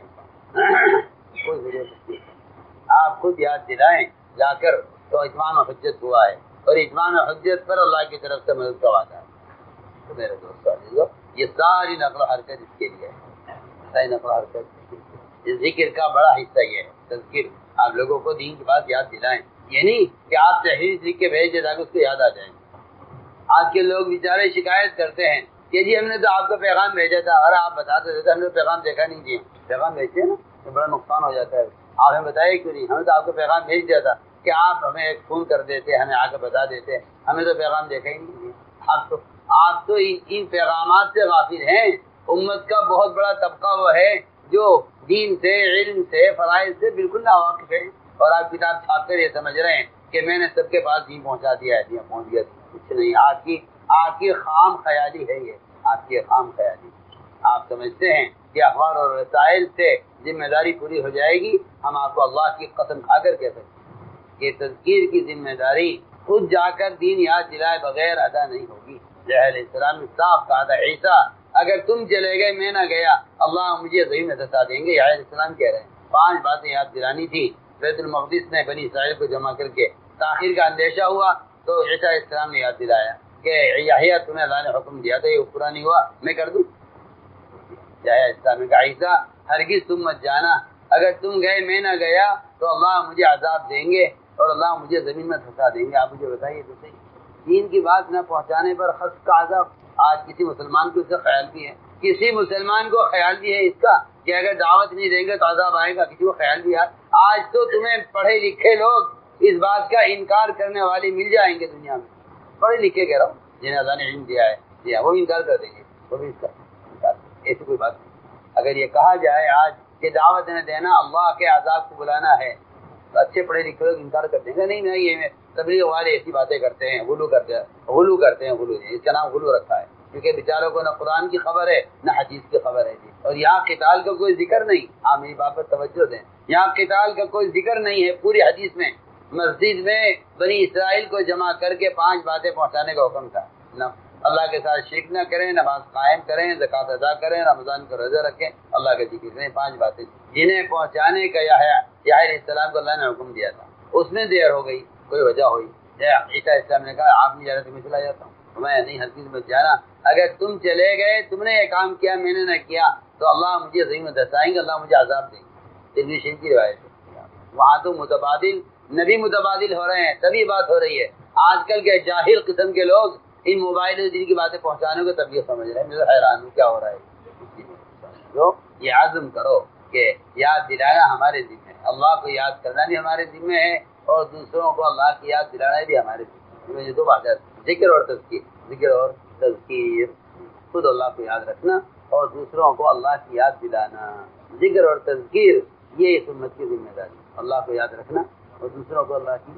کوئی ذریعہ تذکیر کا۔ آپ خود یاد دلائیں جا کر تو اتمام حجت ہوا ہے، اور اتمام حجت پر اللہ کی طرف سے مدد کا وعدہ ہے۔ تو میرے دوستو عزیزو، یہ ساری نقل و حرکت اس کے لیے ہے، ساری نقل و حرکت اس ذکر کا بڑا حصہ یہ ہے۔ تذکر آپ لوگوں کو دین کی بات یاد دلائیں، یہ نہیں کہ آپ تحریر لکھ کے بھیج دیں تاکہ اس کو یاد آ جائیں۔ آج کے لوگ بیچارے شکایت کرتے ہیں کہ جی ہم نے تو آپ کو پیغام بھیجا تھا، اور آپ بتاتے تھے ہم نے پیغام دیکھا نہیں دیا۔ پیغام بھیجتے ہیں نا تو بڑا نقصان ہو جاتا ہے، آپ ہمیں بتائے کیوں نہیں؟ ہمیں تو آپ کو پیغام بھیج دیا تھا کہ آپ ہمیں ایک فون کر دیتے، ہمیں آ کے بتا دیتے، ہمیں تو پیغام دیکھا ہی نہیں دیا۔ آپ تو ان پیغامات سے غافل ہیں۔ امت کا بہت بڑا طبقہ وہ ہے جو دین سے، علم سے، فرائض سے بالکل ناواقف ہے، اور آپ کتاب چھاپ کر یہ سمجھ رہے ہیں کہ میں نے سب کے پاس دین پہنچا دیا ہے، دین پہنچ گیا۔ کچھ نہیں، آپ کی خام خیالی ہے، یہ آپ کی خام خیالی۔ آپ سمجھتے ہیں کہ اخبار اور رسائل سے ذمہ داری پوری ہو جائے گی، ہم آپ کو اللہ کی قسم کھا کر کہہ سکتے ہیں کہ تذکیر کی ذمہ داری خود جا کر دین یاد دلائے بغیر ادا نہیں ہوگی۔ علیہ السلام نے صاف کہا تھا، عیسیٰ اگر تم چلے گئے میں نہ گیا اللہ مجھے زمین میں دھسا دیں گے۔ علیہ السلام کہہ رہے ہیں 5 باتیں یاد دلانی تھی۔ بیت المقدس نے بنی اسرائیل کو جمع کر کے تاخیر کا اندیشہ ہوا تو عیسیٰ علیہ السلام نے یاد دلایا کہ یحییٰ تمہیں اللہ نے حکم دیا تھا، یہ پورا نہیں ہوا میں کر دوں۔ یحییٰ علیہ السلام نے کہا عیسیٰ ہرگز تم مت جانا، اگر تم گئے میں نہ گیا تو اللہ مجھے عذاب دیں گے اور اللہ مجھے زمین میں دھسا دیں گے۔ آپ مجھے بتائیے تو صحیح، دین کی بات نہ پہنچانے پر خس کا عذاب۔ آج کسی مسلمان کو اس کا خیال بھی ہے، کسی مسلمان کو خیال بھی ہے اس کا کہ اگر دعوت نہیں دیں گے تو عذاب آئے گا؟ کسی کو خیال بھی ہے؟ آج تو تمہیں پڑھے لکھے لوگ اس بات کا انکار کرنے والے مل جائیں گے دنیا میں، پڑھے لکھے کہہ رہا ہوں جنہیں اللہ نے علم دیا وہ بھی انکار کر دیں گے، وہ بھی اس کا انکار کریں گے۔ ایسی کوئی بات نہیں۔ اگر یہ کہا جائے آج کہ دعوت نہ دینا اللہ کے عذاب کو بلانا ہے تو اچھے پڑھے لکھے لوگ انکار کر دیں گے، نہیں یہ تبلیغ والے ایسی باتیں کرتے ہیں، غلو کرتے ہیں، اس کا نام غلو رکھا ہے، کیونکہ بیچاروں کو نہ قرآن کی خبر ہے نہ حدیث کی خبر ہے جی۔ اور یہاں قتال کا کوئی ذکر نہیں، آپ میری بات پر توجہ دیں، یہاں قتال کا کوئی ذکر نہیں ہے پوری حدیث میں۔ مسجد میں بنی اسرائیل کو جمع کر کے 5 باتیں پہنچانے کا حکم تھا، نہ اللہ کے ساتھ شرک نہ کریں، نماز قائم کریں، زکوٰۃ ادا کریں، رمضان کا روزہ رکھیں، اللہ کے ذکر کریں، 5 باتیں جنہیں پہنچانے کا یحییٰ علیہ السلام کو اللہ نے حکم دیا تھا۔ اس میں دیر ہو گئی، کوئی وجہ ہوئی، عیسیٰ علیہ السلام نے کہا آپ نہیں جا رہے تو میں چلا جاتا ہوں، میں نہیں ہر چیز میں جانا، اگر تم چلے گئے، تم نے یہ کام کیا میں نے نہ کیا تو اللہ مجھے ضیم میں دسائیں گے، اللہ مجھے عذاب دیں گے۔ ترمذی شریف کی روایت ہے۔ وہاں تو متبادل نبی متبادل ہو رہے ہیں تبھی بات ہو رہی ہے۔ آج کل کے جاہل قسم کے لوگ ان موبائل دین کی باتیں پہنچانے کو تبلیغ سمجھ رہے ہیں، میں حیران ہوں کیا ہو رہا ہے۔ جو یہ عزم کرو کہ یاد دلانا ہمارے ذمہ ہے، اللہ کو یاد کرنا بھی ہمارے ذمہ ہے اور دوسروں کو اللہ کی یاد دلانا بھی ہمارے ذمہ ہے۔ یہ 2 باتیں، ذکر اور تذکیر، ذکر اور تذکیر، خود اللہ کو یاد رکھنا اور دوسروں کو اللہ کی یاد دلانا۔ ذکر اور تذکیر یہ اس امت کی ذمہ داری، اللہ کو یاد رکھنا اور دوسروں کو اللہ کی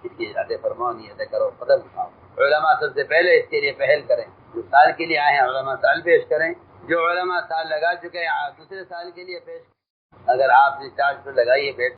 اس کی یادیں فرماؤ، نیتیں کرو، قدم اٹھاؤ۔ علماء سب سے پہلے اس کے لیے پہل کریں، جو سال کے لیے آئے ہیں علماء سال پیش کریں، جو علماء سال لگا چکے ہیں دوسرے سال کے لیے پیش، اگر آپ نے چارج پر لگائی ہے بیٹھ